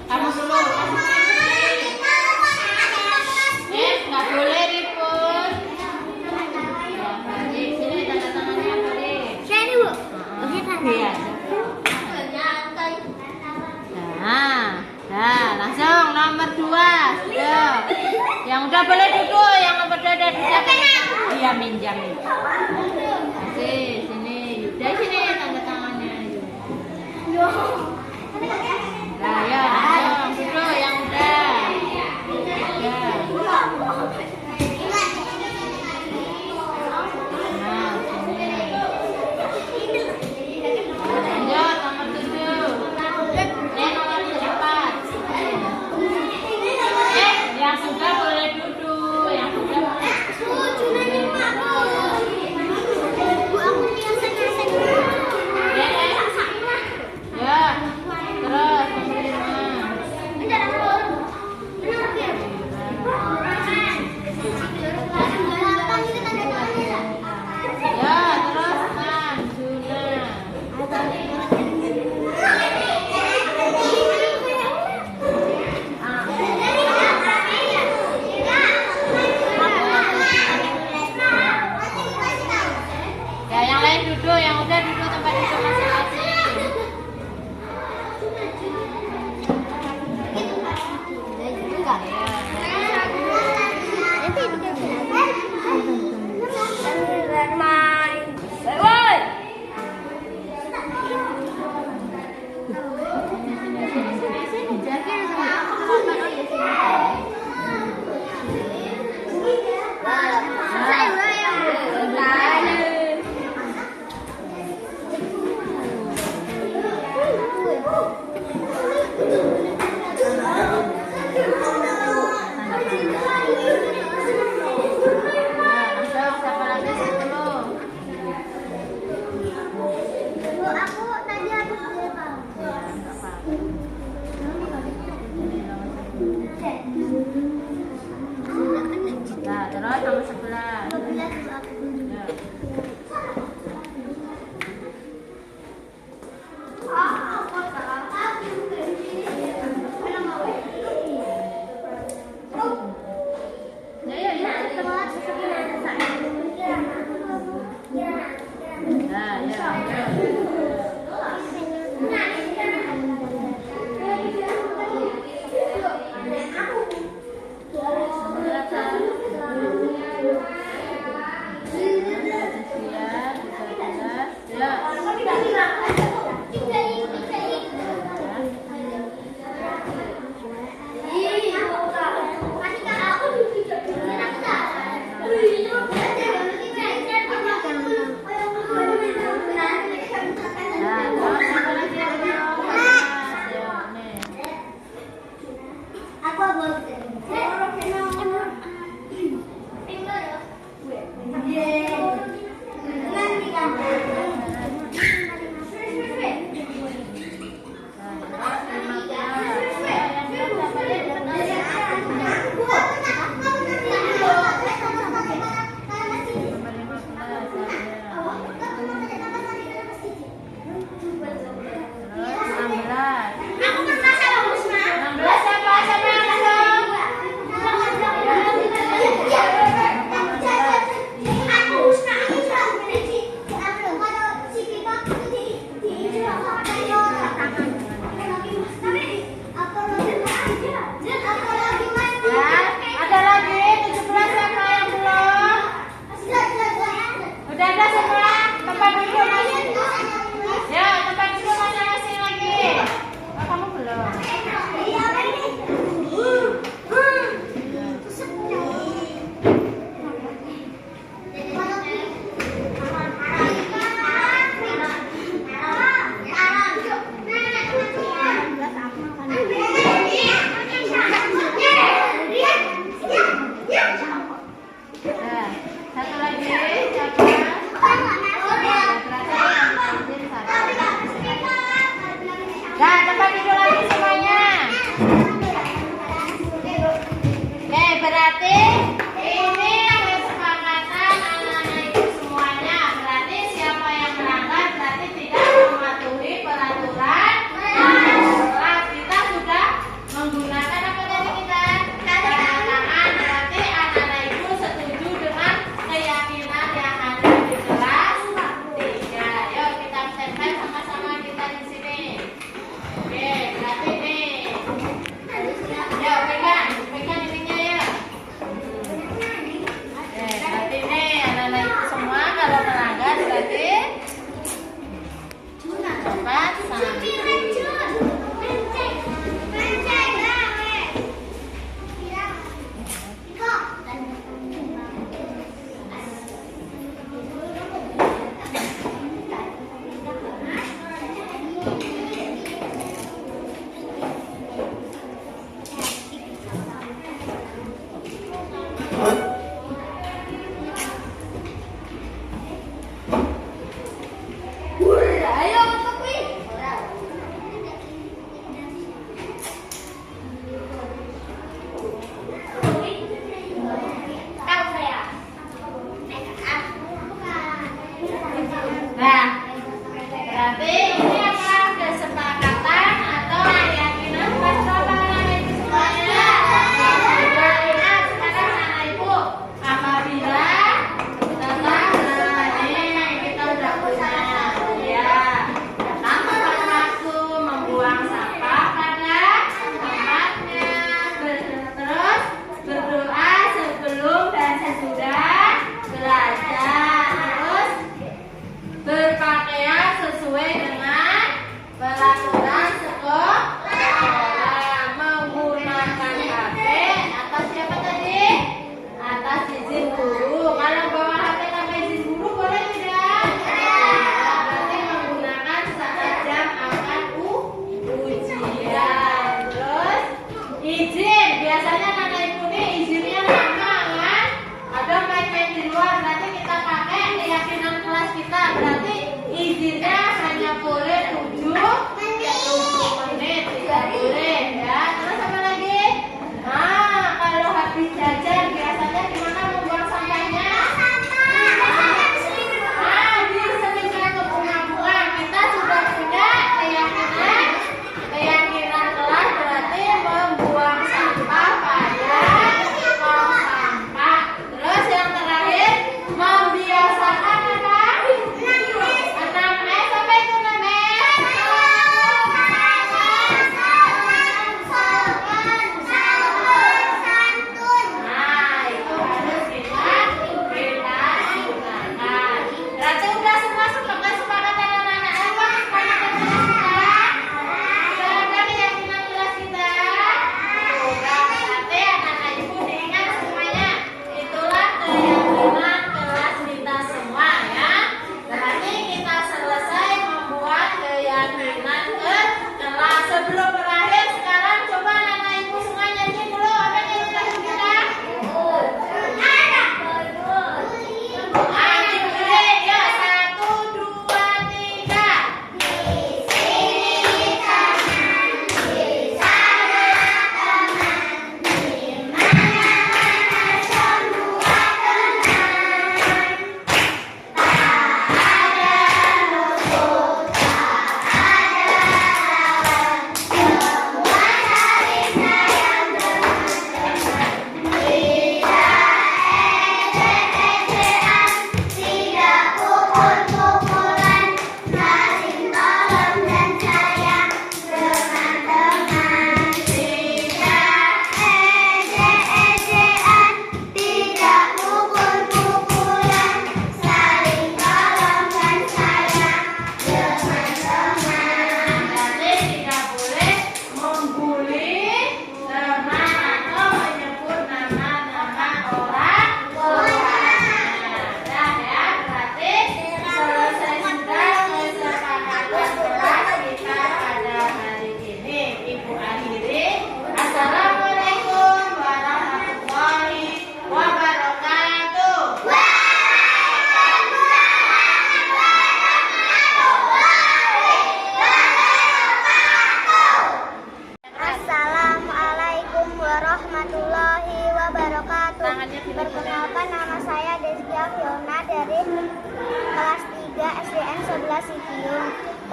kamu dulu. Nggak boleh ribut. Sini tanda tangannya boleh. Sini Bu. Iya. Nah, langsung nomor 2. Sudah. Yang udah boleh duduk, yang nomor 2 udah duduk. Iya, minjam. Kasih sini. Dari sini tanda tangannya. Nah, ya, langsung duduk yang udah. Nah, sini. Lanjut nomor 7. Nomor 4. Yang sudah boleh duduk, yang sudah boleh. Ya, terus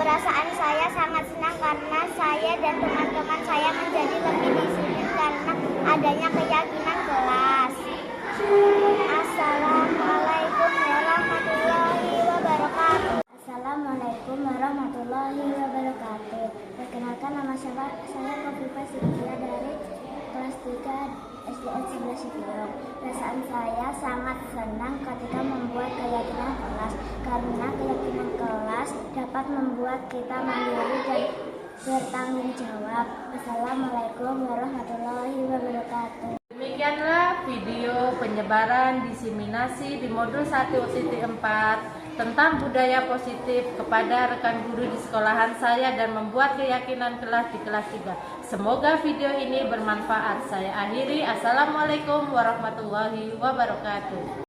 Perasaan saya sangat senang karena saya dan teman-teman saya menjadi lebih disiplin karena adanya keyakinan kelas. Assalamualaikum warahmatullahi wabarakatuh. Assalamualaikum warahmatullahi wabarakatuh. Perkenalkan, nama saya Kofifa Sylvia dari kelas 3 SDN 11 Cipayung. Perasaan saya sangat senang ketika membuat keyakinan kelas karena keyakinan kelas dapat membuat kita mandiri dan bertanggung jawab. Assalamualaikum warahmatullahi wabarakatuh. Demikianlah video penyebaran diseminasi di modul 1.4 tentang budaya positif kepada rekan guru di sekolahan saya dan membuat keyakinan kelas di kelas 3. Semoga video ini bermanfaat. Saya akhiri. Assalamualaikum warahmatullahi wabarakatuh.